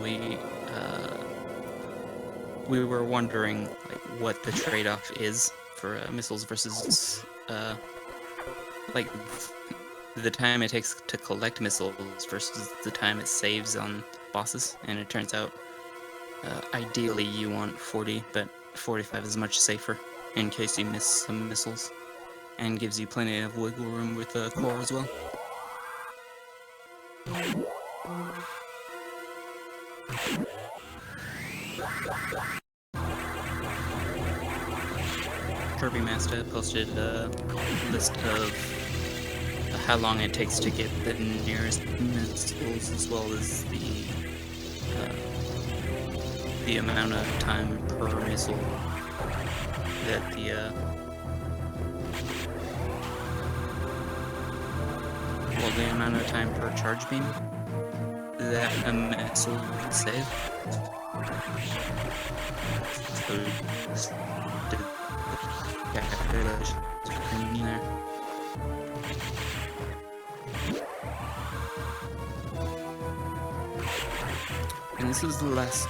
we were wondering like what the trade-off is for missiles versus like the time it takes to collect missiles versus the time it saves on bosses, and it turns out ideally you want 40, but 45 is much safer in case you miss some missiles, and gives you plenty of wiggle room with the core as well. Kirby Master posted a list of how long it takes to get the nearest missiles, as well as the amount of time per missile that the amount of time per charge beam that a missile would save. So just did the calculation in there. And this is the last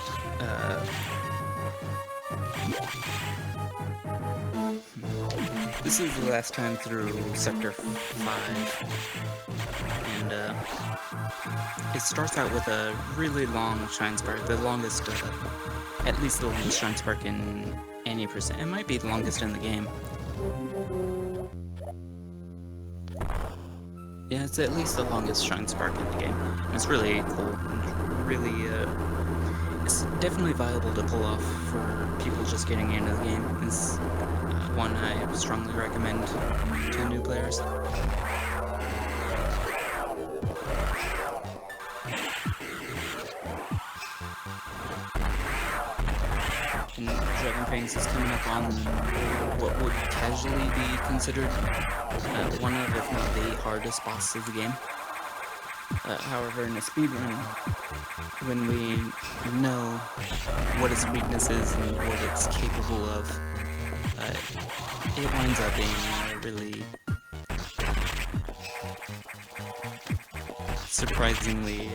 this is the last time through Sector 5, and it starts out with a really long Shine Spark, the longest, at least the longest Shine Spark in any percent. It might be the longest in the game. Yeah, it's at least the longest Shine Spark in the game. It's really cool, and really it's definitely viable to pull off for people just getting into the game. It's one I strongly recommend to new players. And Dragonfangs is coming up on what would casually be considered one of, if not the hardest bosses of the game. However, in a speedrun, when we know what its weakness is and what it's capable of, it winds up being a really surprisingly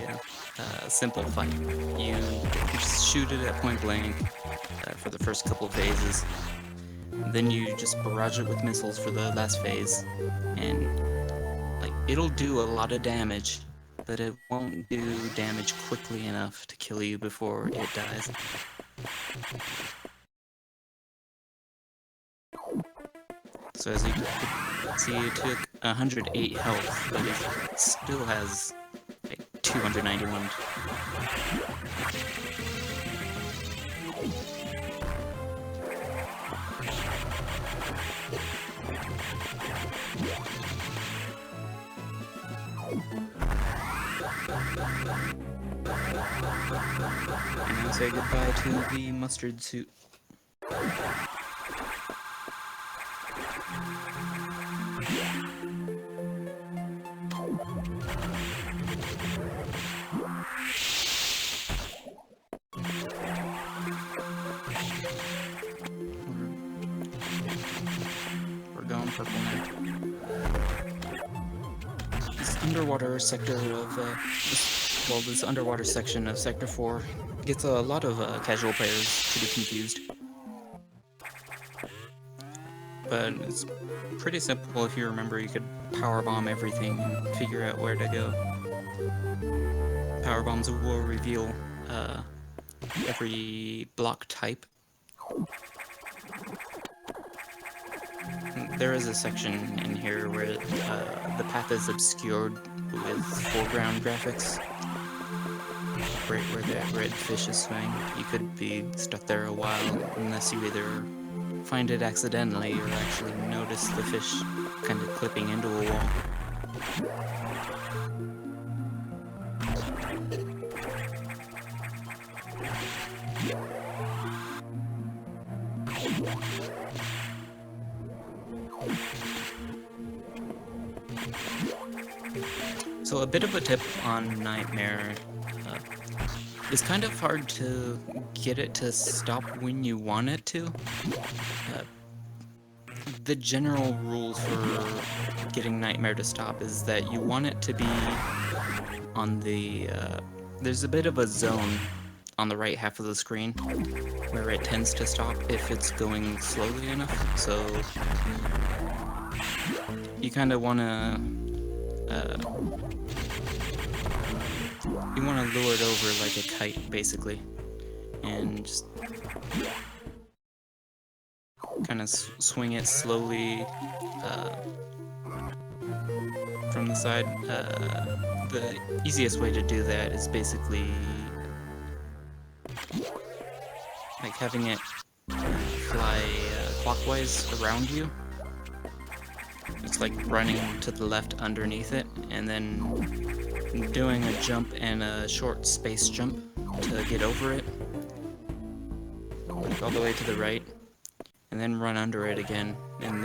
simple fight. You just shoot it at point blank for the first couple of phases, then you just barrage it with missiles for the last phase, and like it'll do a lot of damage, but it won't do damage quickly enough to kill you before it dies. So as you can see, it took 108 health, but it still has like 291. And now say goodbye to the mustard suit. We're going purple now. This underwater sector of this underwater section of Sector 4 gets a lot of casual players pretty confused. But it's pretty simple if you remember. You could powerbomb everything and figure out where to go. Powerbombs will reveal every block type. There is a section in here where the path is obscured with foreground graphics. Right where that red fish is swimming. You could be stuck there a while unless you either find it accidentally or actually notice the fish kind of clipping into a wall. So a bit of a tip on Nightmare. It's kind of hard to get it to stop when you want it to. The general rule for getting Nightmare to stop is that you want it to be on the... there's a bit of a zone on the right half of the screen where it tends to stop if it's going slowly enough. So you kind of want to... you want to lure it over like a kite, basically, and just kind of swing it slowly from the side. The easiest way to do that is basically like having it fly clockwise around you. It's like running to the left underneath it, and then doing a jump and a short space jump to get over it, like all the way to the right, and then run under it again, and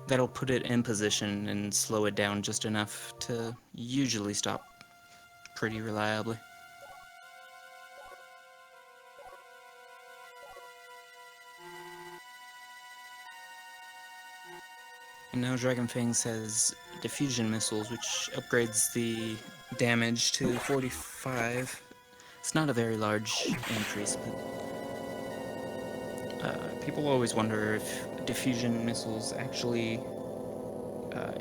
that'll put it in position and slow it down just enough to usually stop pretty reliably. And now Dragonfangs has diffusion missiles, which upgrades the damage to 45. It's not a very large increase, but people always wonder if diffusion missiles actually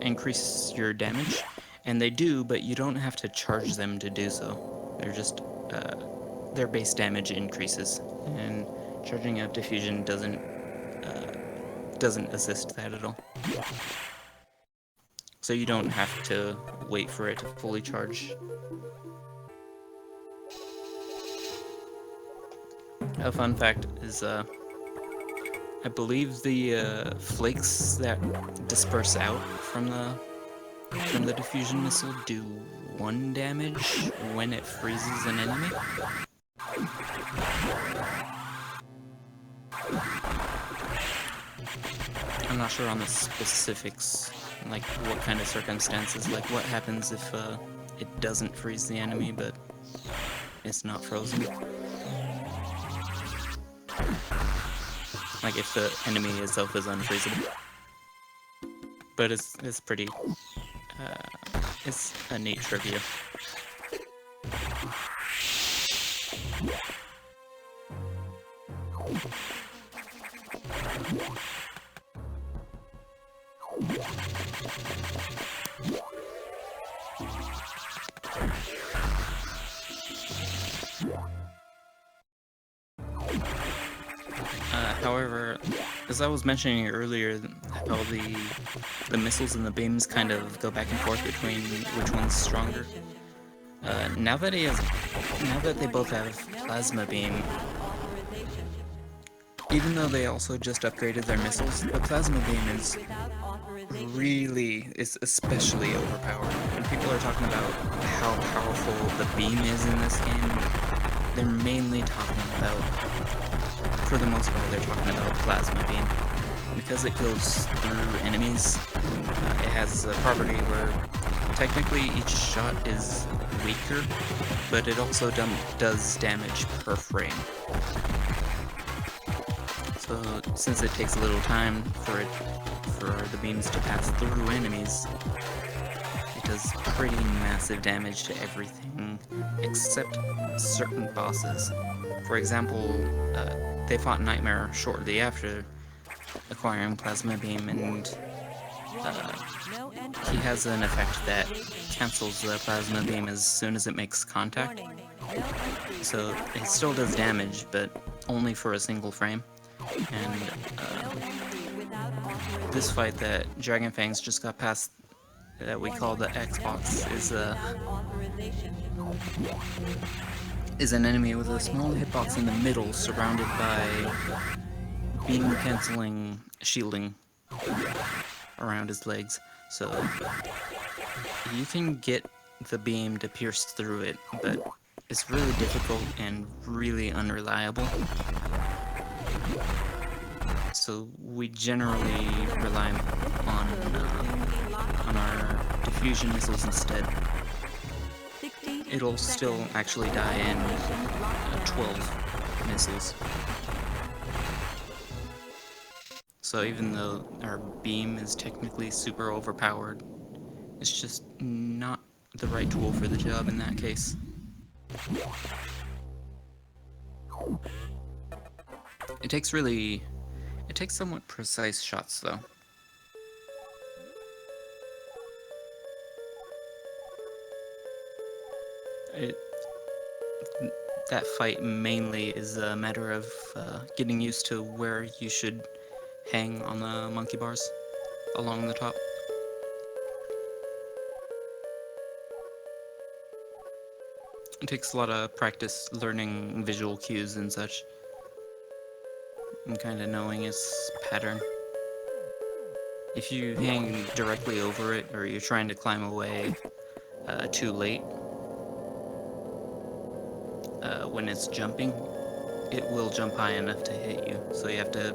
increase your damage, and they do, but you don't have to charge them to do so. They're just their base damage increases, and charging up diffusion doesn't assist that at all. So you don't have to wait for it to fully charge. A fun fact is, I believe the flakes that disperse out from the diffusion missile do 1 damage when it freezes an enemy. I'm not sure on the specifics, like what kind of circumstances, like what happens if it doesn't freeze the enemy but it's not frozen. Like if the enemy itself is unfreezable. But it's pretty, it's a neat trivia. However, as I was mentioning earlier, how the missiles and the beams kind of go back and forth between which one's stronger. Now that they both have plasma beam, even though they also just upgraded their missiles, the plasma beam is especially overpowered. When people are talking about how powerful the beam is in this game, they're mainly talking about, for the most part, they're talking about plasma beam. Because it goes through enemies, it has a property where technically each shot is weaker, but it also does damage per frame. So since it takes a little time for the beams to pass through enemies, it does pretty massive damage to everything except certain bosses. For example, they fought Nightmare shortly after acquiring Plasma Beam, and he has an effect that cancels the Plasma Beam as soon as it makes contact. So it still does damage, but only for a single frame. And this fight that Dragonfangs just got past, that we call the Xbox, is an enemy with a small hitbox in the middle, surrounded by beam canceling shielding around his legs. So you can get the beam to pierce through it, but it's really difficult and really unreliable. So we generally rely on our diffusion missiles instead. It'll still actually die in 12 missiles. So even though our beam is technically super overpowered, it's just not the right tool for the job in that case. It takes somewhat precise shots though. That fight mainly is a matter of getting used to where you should hang on the monkey bars along the top. It takes a lot of practice learning visual cues and such, and kind of knowing its pattern. If you hang directly over it, or you're trying to climb away too late, when it's jumping, it will jump high enough to hit you. So you have to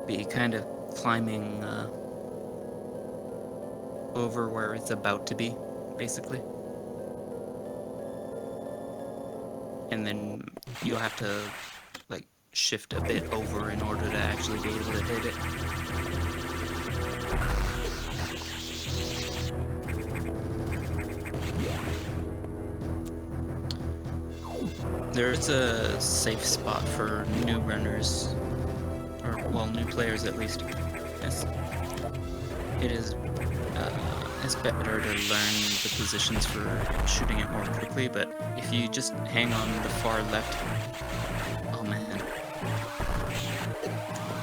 be kind of climbing over where it's about to be, basically. And then you'll have to like shift a bit over in order to actually be able to hit it. There's a safe spot for new runners, or well, new players at least. It's better to learn the positions for shooting it more quickly, but if you just hang on the far left, oh man,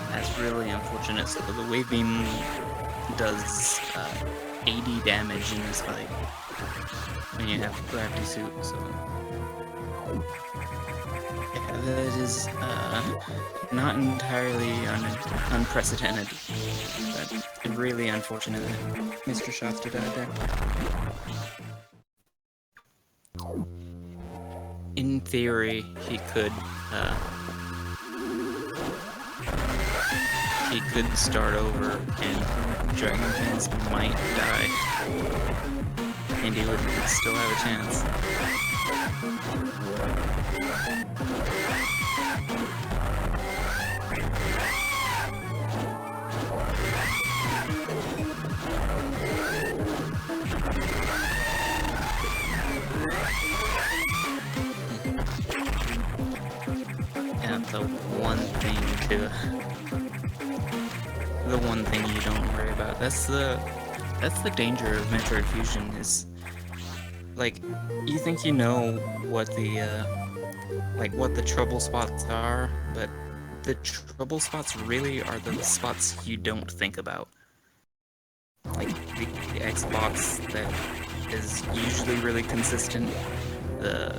that's really unfortunate. So the wave beam does 80 damage in this fight when you have gravity suit, so yeah, that is not entirely unprecedented, but really unfortunate that Mr. Shasta died there. In theory, he could start over and Dragonfangs might die, and he would still have a chance. And the one thing you don't worry about, that's the danger of Metroid Fusion, is like, you think you know what the trouble spots are, but the trouble spots really are the spots you don't think about. Like the Xbox that is usually really consistent, the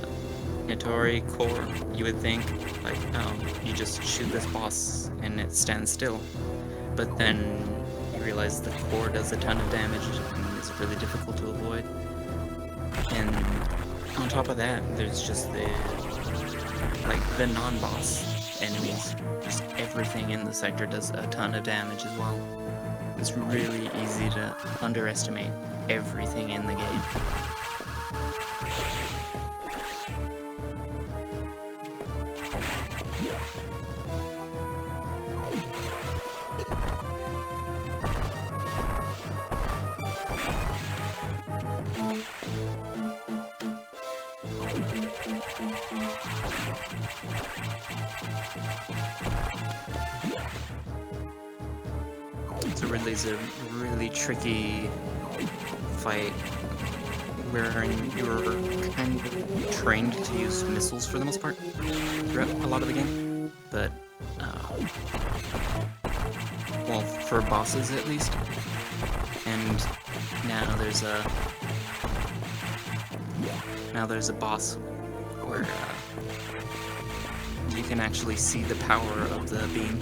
Nitori core, you would think, like, oh, you just shoot this boss and it stands still. But then you realize the core does a ton of damage and it's really difficult to avoid. And on top of that, there's just the non-boss enemies. Just everything in the sector does a ton of damage as well. It's really easy to underestimate everything in the game. It's a really tricky fight where you're kind of trained to use missiles for the most part throughout a lot of the game, but well, for bosses at least. And now there's a boss where you can actually see the power of the beam.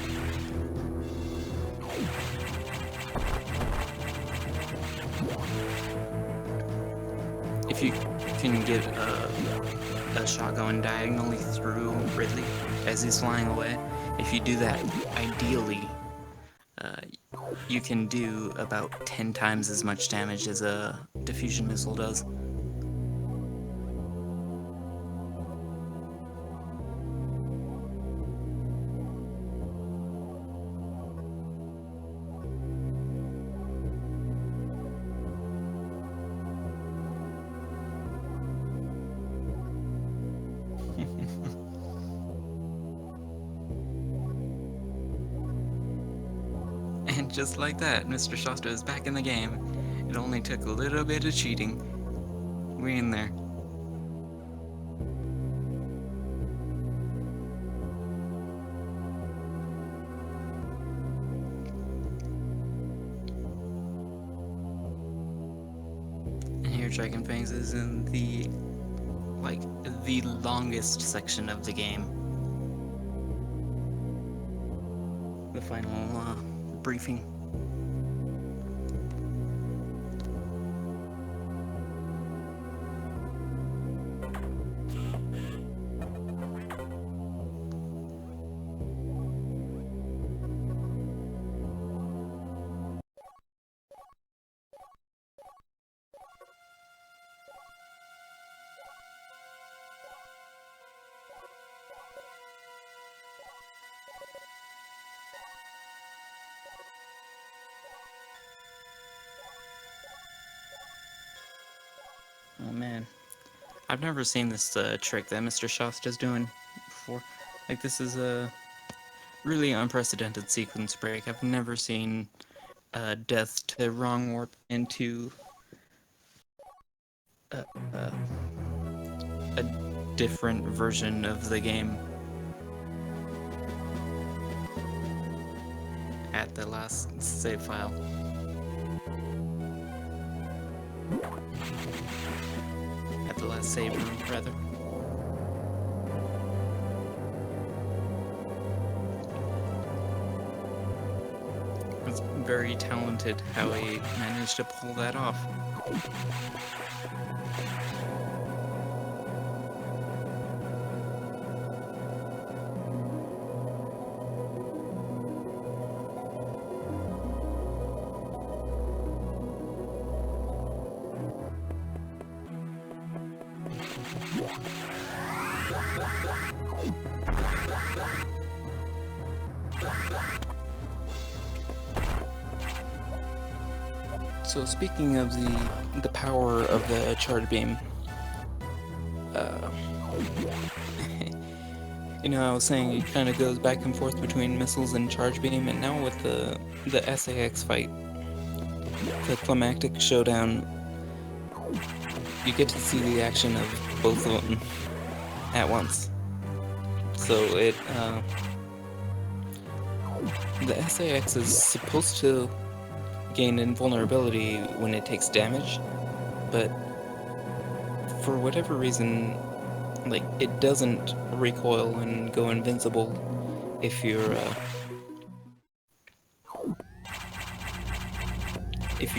If you can get a shot going diagonally through Ridley as he's flying away, if you do that, ideally, you can do about 10 times as much damage as a diffusion missile does. And just like that, Mr. Shasta is back in the game. It only took a little bit of cheating. We're in there. And here Dragonfangs is in the longest section of the game. The final briefing. Oh man, I've never seen this trick that Mr. Shasta's doing before. Like, this is a really unprecedented sequence break. I've never seen death to wrong warp into a different version of the game at the last save file. At the last save room, rather. very talented how he managed to pull that off. So speaking of the power of the charge beam, you know, I was saying it kind of goes back and forth between missiles and charge beam, and now with the SAX fight, the climactic showdown, you get to see the action of both of them at once. So the SAX is supposed to gain invulnerability when it takes damage, but for whatever reason, like, it doesn't recoil and go invincible if you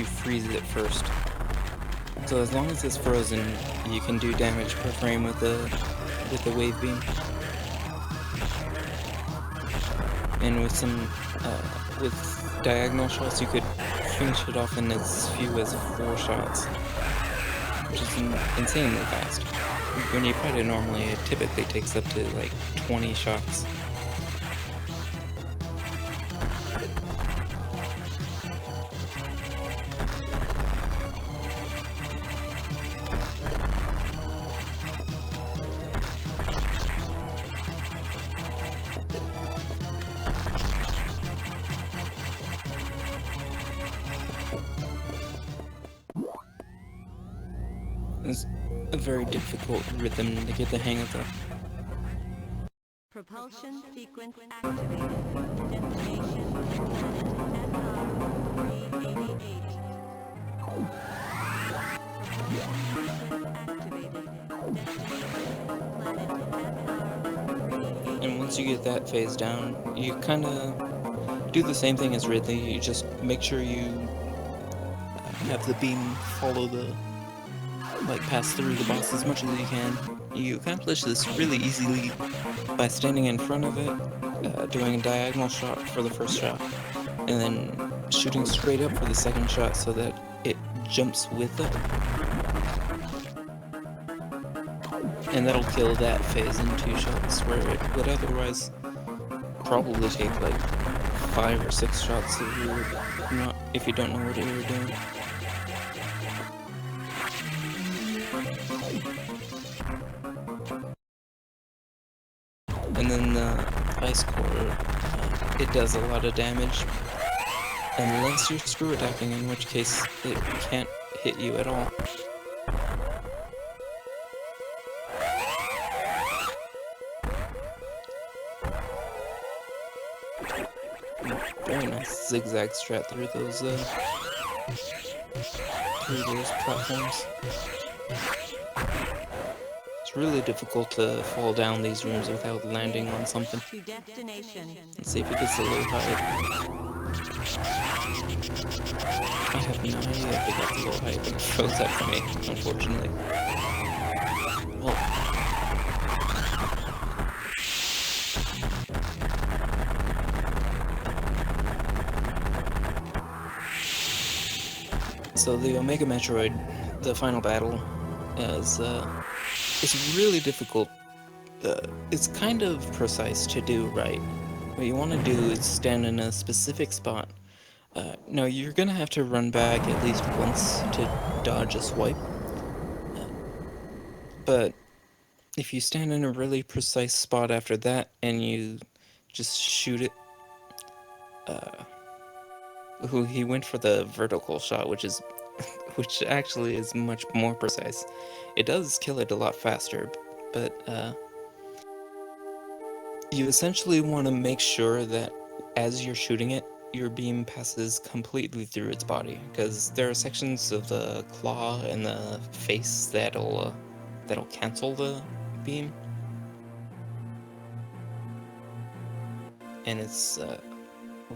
freeze it first. So as long as it's frozen, you can do damage per frame with the wave beam. And with some with diagonal shots, you could finish it off in as few as 4 shots, which is insanely fast. When you fight it normally, it typically takes up to like 20 shots. It's a very difficult rhythm to get the hang of, though. Propulsion sequence activated. Destination planet SR-388. And once you get that phase down, you kind of do the same thing as Ridley. You just make sure you have the beam follow pass through the boss as much as you can. You accomplish this really easily by standing in front of it, doing a diagonal shot for the first shot, and then shooting straight up for the second shot so that it jumps with it. And that'll kill that phase in 2 shots, where it would otherwise probably take like 5 or 6 shots if you don't know what you were doing. And then the ice core, it does a lot of damage, unless you're screw attacking, in which case it can't hit you at all. Very nice zigzag strat through those platforms. It's really difficult to fall down these rooms without landing on something. To destination. Let's see if it gets a little higher. I have no idea if it gets a little higher, but it froze up for me, unfortunately. Well, so the Omega Metroid, the final battle, is it's really difficult. It's kind of precise to do right. What you want to do is stand in a specific spot. No, you're gonna have to run back at least once to dodge a swipe. But if you stand in a really precise spot after that and you just shoot it, he went for the vertical shot, which actually is much more precise. It does kill it a lot faster, but you essentially want to make sure that as you're shooting it, your beam passes completely through its body, because there are sections of the claw and the face that'll cancel the beam, and it's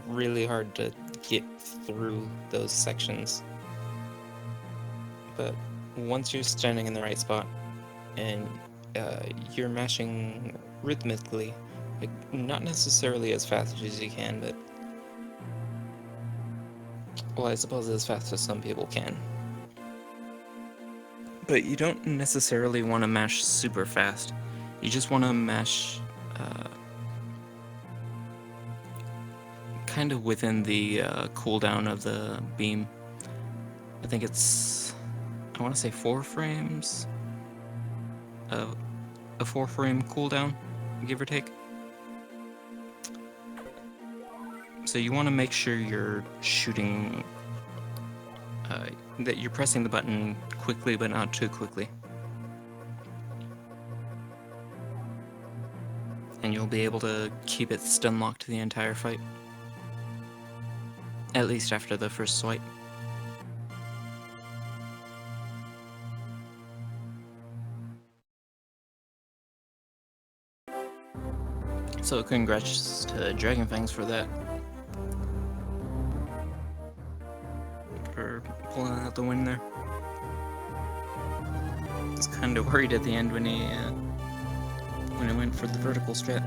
really hard to get through those sections. But once you're standing in the right spot and you're mashing rhythmically, like not necessarily as fast as you can, but well, I suppose as fast as some people can. But you don't necessarily want to mash super fast. You just want to mash kind of within the cooldown of the beam. I think it's, I want to say 4 frames. A 4-frame cooldown, give or take. So you want to make sure you're shooting, that you're pressing the button quickly but not too quickly. And you'll be able to keep it stun locked the entire fight. At least after the first swipe. So congrats to Dragonfangs for that. For pulling out the win there. I was kind of worried at the end when he went for the vertical strat.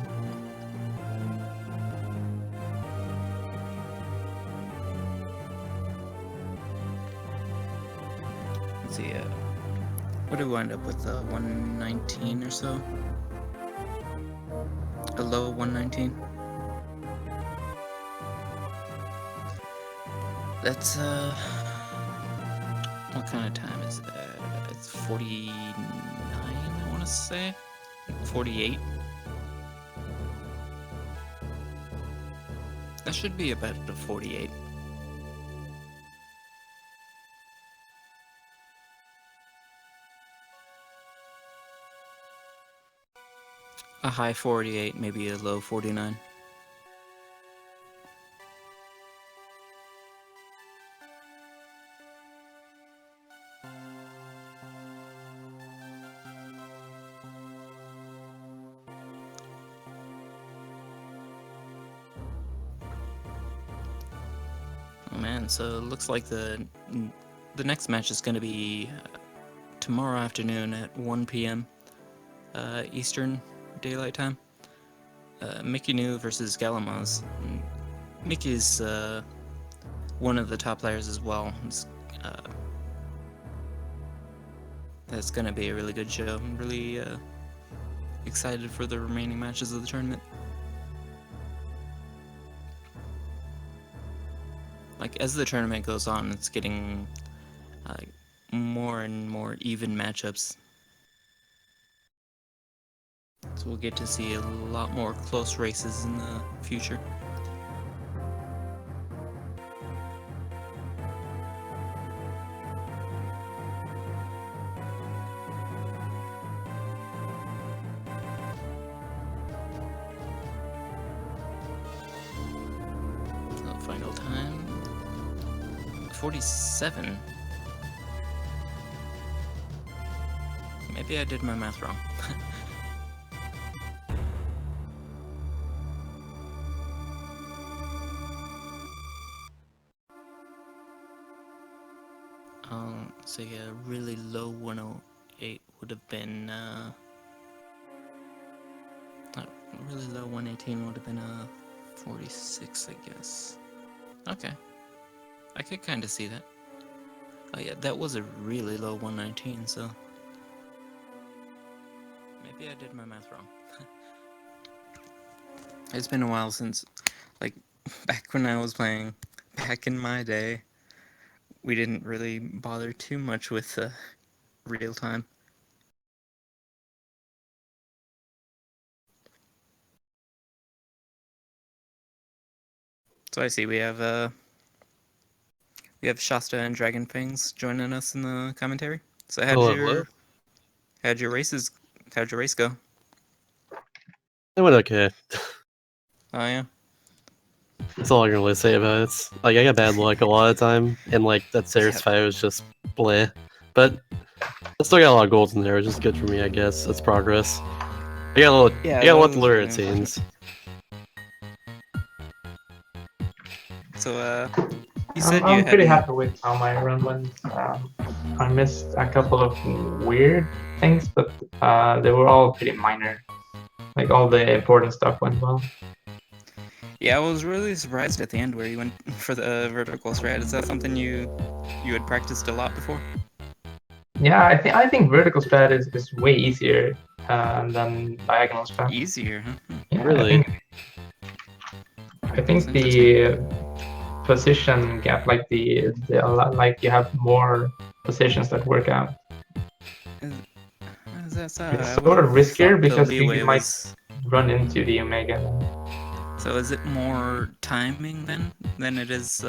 Let's see, what did we wind up with? 119 or so? A low 119? That's, what kind of time is that? It's 49, I want to say? 48? That should be about a 48. A high 48, maybe a low 49. Oh man, so it looks like the next match is going to be tomorrow afternoon at 1 p.m. Eastern Daylight Time. Mickey New versus Galamaz. Mickey's one of the top players as well. That's gonna be a really good show. I'm really excited for the remaining matches of the tournament. Like, as the tournament goes on, it's getting more and more even matchups. So we'll get to see a lot more close races in the future. So final time, 47. Maybe I did my math wrong. So yeah, really low 108 would have been, really low 118 would have been 46, I guess. Okay. I could kind of see that. Oh yeah, that was a really low 119, so maybe I did my math wrong. It's been a while since, like, back when I was playing, back in my day, we didn't really bother too much with real time. So I see we have Shasta and Dragonfangs joining us in the commentary. So how'd your race go? It went okay. Oh yeah. That's all I can really say about it. It's, like, I got bad luck a lot of the time, and like that Sarah's fight was just bleh. But I still got a lot of golds in there, which is good for me, I guess. That's progress. I got a lot to learn, it seems. So So, you said I'm you pretty hadn't. happy with how my run went. I missed a couple of weird things, but they were all pretty minor. Like all the important stuff went well. Yeah, I was really surprised at the end where you went for the vertical strat. Is that something you had practiced a lot before? Yeah, I think vertical strat is way easier than diagonal strat. Easier, huh? Yeah, Really? I think That's the position gap, like like you have more positions that work out. Is that It's I sort of would've riskier thought the because you leeway might was. run into the omega. So is it more timing then than it is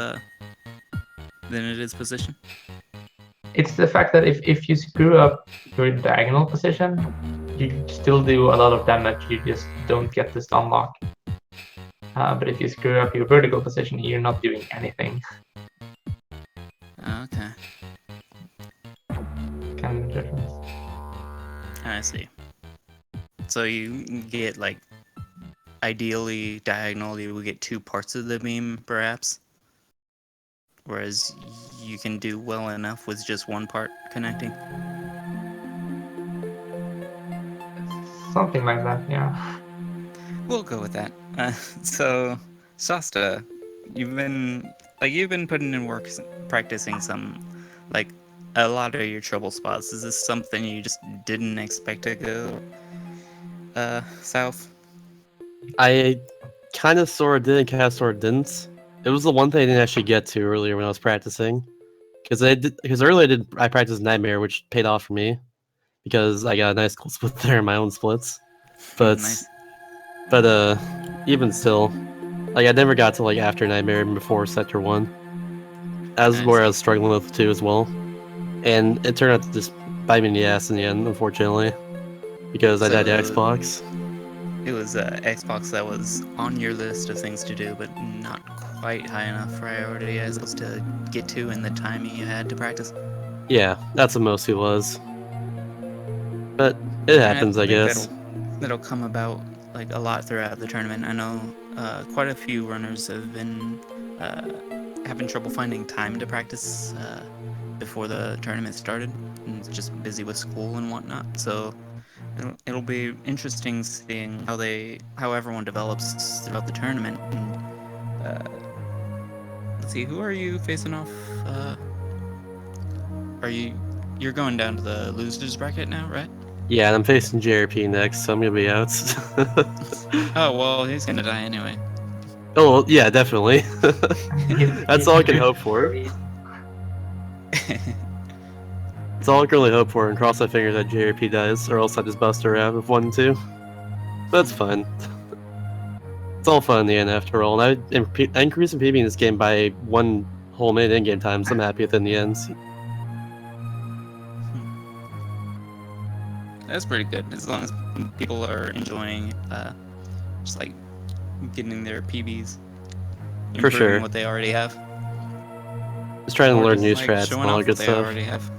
position? It's the fact that if you screw up your diagonal position, you still do a lot of damage. You just don't get the stun lock. But if you screw up your vertical position, you're not doing anything. Okay, Kind of difference. I see. So you get like, ideally diagonal, you would get 2 parts of the beam perhaps, whereas you can do well enough with just one part connecting. Something like that, yeah. We'll go with that. So, Shasta, you've been putting in work, practicing some, like, a lot of your trouble spots. Is this something you just didn't expect to go south? I kind of sort of did and kind of sort of didn't. It was the one thing I didn't actually get to earlier when I was practicing. Because earlier I practiced Nightmare, which paid off for me. Because I got a nice cool split there in my own splits. But Nice. but even still, like I never got to like after Nightmare and before Sector 1. That was Nice. where I was struggling with too as well. And it turned out to just bite me in the ass in the end, unfortunately. Because I died to So- Xbox. It was Xbox that was on your list of things to do, but not quite high enough priority as it was to get to in the timing you had to practice. Yeah, that's what mostly was. But it happens, I think guess. that'll come about like a lot throughout the tournament. I know quite a few runners have been having trouble finding time to practice before the tournament started, and just busy with school and whatnot. So it'll be interesting seeing how everyone develops throughout the tournament. And let's see, who are you facing off? You're going down to the losers bracket now, right? Yeah, and I'm facing JRP next, so I'm gonna be out. Oh well, he's gonna die anyway. Oh, yeah, definitely. That's all I can hope for. That's all I can really hope for, and cross my fingers that JRP dies, or else I just bust her out with 1 and 2. But that's fine. It's all fun in the end after all, and I increased in PB in this game by 1 whole minute in-game time, so I'm happy with it in the end. That's pretty good, as long as people are enjoying just like getting their PBs, For improving sure. what they already have. Just trying to Or learn just, new like, strats and showing all off that good what they stuff. already have.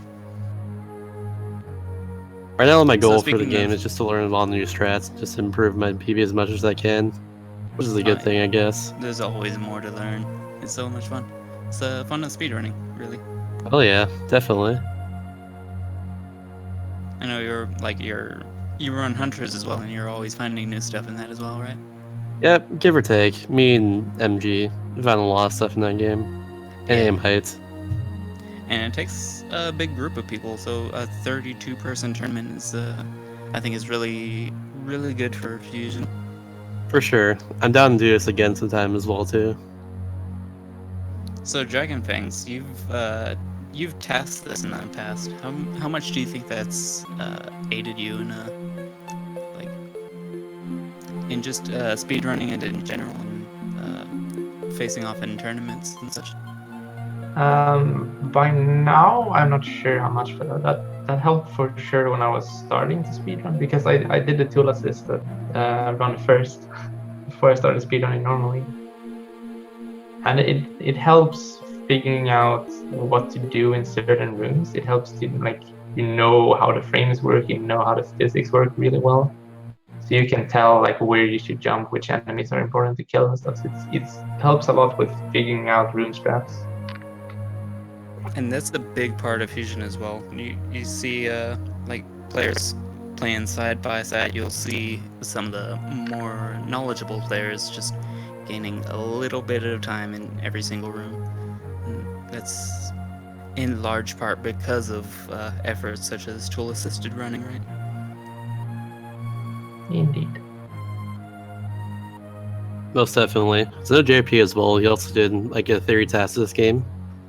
Right now, my goal for the speaking game of- is just to learn all the new strats, just improve my PB as much as I can, which is a good thing, I guess. There's always more to learn. It's so much fun. It's fun of speedrunning, really. Oh yeah, definitely. I know you run Hunters as well, and you're always finding new stuff in that as well, right? Yep, give or take. Me and MG found a lot of stuff in that game. And Yeah. aim height. And it takes a big group of people, so a 32-person tournament is, I think, is really, really good for Fusion. For sure. I'm down to do this again sometime as well too. So Dragonfangs, you've tested this in the past. How much do you think that's aided you in like in just speedrunning and in general, and facing off in tournaments and such? By now, I'm not sure how much, but that helped for sure when I was starting to speedrun, because I did the tool assist that run first before I started speedrunning normally, and it helps figuring out what to do in certain rooms. It helps to, like, you know how the frames work, you know how the physics work really well, so so you can tell like where you should jump, which enemies are important to kill and stuff. So it helps a lot with figuring out room straps. And that's a big part of Fusion as well. You see like players playing side by side, you'll see some of the more knowledgeable players just gaining a little bit at a time in every single room. And that's in large part because of efforts such as tool-assisted running, right? Indeed. Most definitely. So no JP as well. He also did like a theory task this game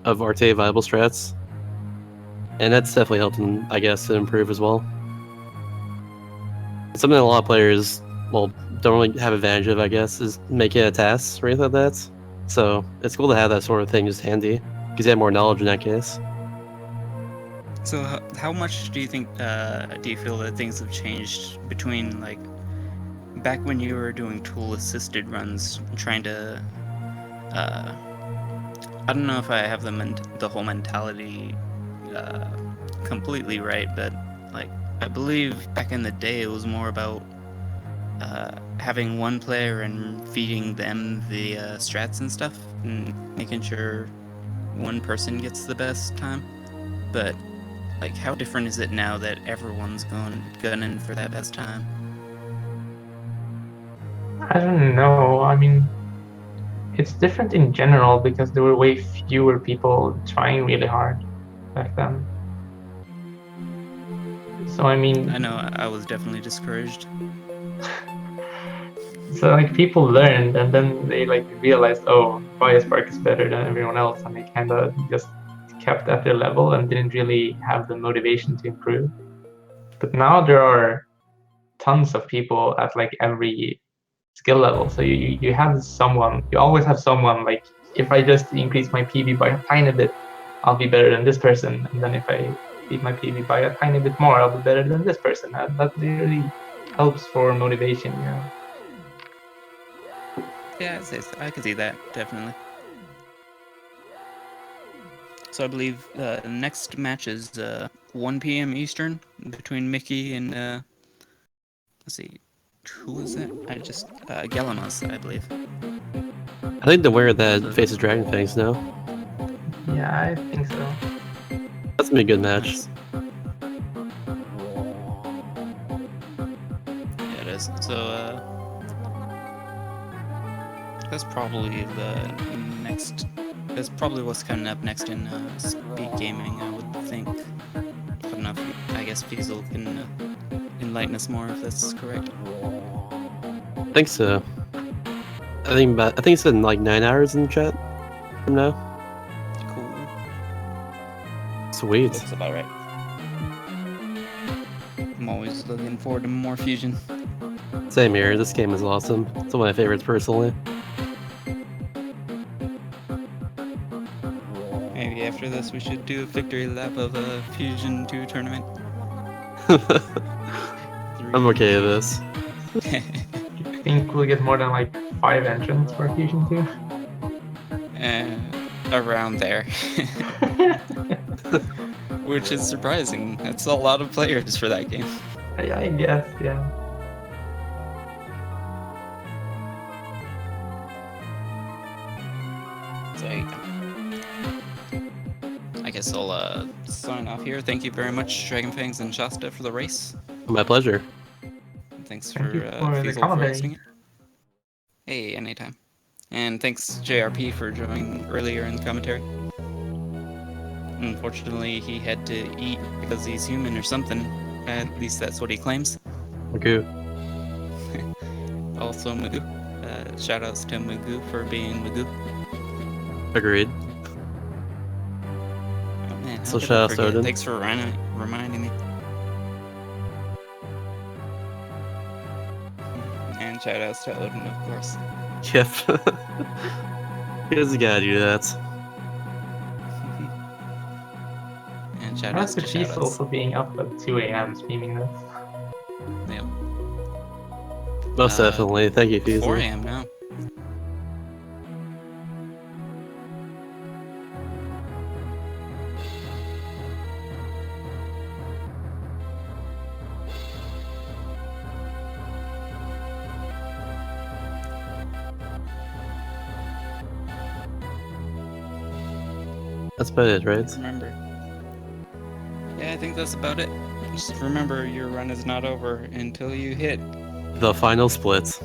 of Arte viable strats, and that's definitely helped him, I guess, to improve as well. Something a lot of players, well, don't really have advantage of, I guess, is making a task or anything like that. So it's cool to have that sort of thing just handy because you have more knowledge in that case. So how much do you think, do you feel that things have changed between like back when you were doing tool-assisted runs, trying to, I don't know if I have the whole mentality completely right, but like I believe back in the day it was more about having one player and feeding them the strats and stuff, and making sure one person gets the best time. But like, how different is it now that everyone's gunning for that best time? I don't know. I mean, it's different in general because there were way fewer people trying really hard back then. So I mean, I know I was definitely discouraged. so like people learned and then they like realized, oh, Biospark is better than everyone else, and they kind of just kept at their level and didn't really have the motivation to improve. But now there are tons of people at like every skill level, so you have someone, you always have someone like, if I just increase my PV by a tiny bit, I'll be better than this person, and then if I keep my PV by a tiny bit more, I'll be better than this person. And that really helps for motivation, you know. Yeah, I could see that, definitely. So I believe the next match is 1 p.m. Eastern between Mickey and let's see, who is that? Galamas, I believe. I think the winner that faces Dragonfangs now. Yeah, I think so. That's gonna be a good match. Yeah, it is. So that's probably the next. That's probably what's coming up next in speed gaming, I would think. I don't know if, I guess Fiesel can enlighten us more if that's correct. I think so. I think it's in like 9 hours in the chat from now. Cool. Sweet. That's about right. I'm always looking forward to more Fusion. Same here. This game is awesome. It's one of my favorites personally. Maybe after this we should do a victory lap of a Fusion 2 tournament. I'm okay with this. I think we'll get more than like 5 entrants for Fusion 2. Around there. Which is surprising. That's a lot of players for that game. I guess, yeah. So I guess I'll sign off here. Thank you very much, Dragonfangs and Shasta, for the race. My pleasure. Thank Thanks for you for the Fiesel for commentary. hosting it. Hey, anytime. And thanks JRP for joining earlier in the commentary. Unfortunately, he had to eat because he's human or something. At least that's what he claims. Okay. Also, Magoo. Shoutouts to Magoo for being Magoo. Agreed. Oh, man, how So could I shoutouts to forget? Odin. Thanks for reminding me. And shoutouts to Odin, of course. Yep. He doesn't gotta do that. And Shout out shoutouts to to Fiesel shoutouts. for being up at 2 a.m. streaming this. Yep. Most definitely. Thank you, 4 Fiesel. a.m. now. That's about it, right? Remember. Yeah, I think that's about it. Just remember, your run is not over until you hit The final split.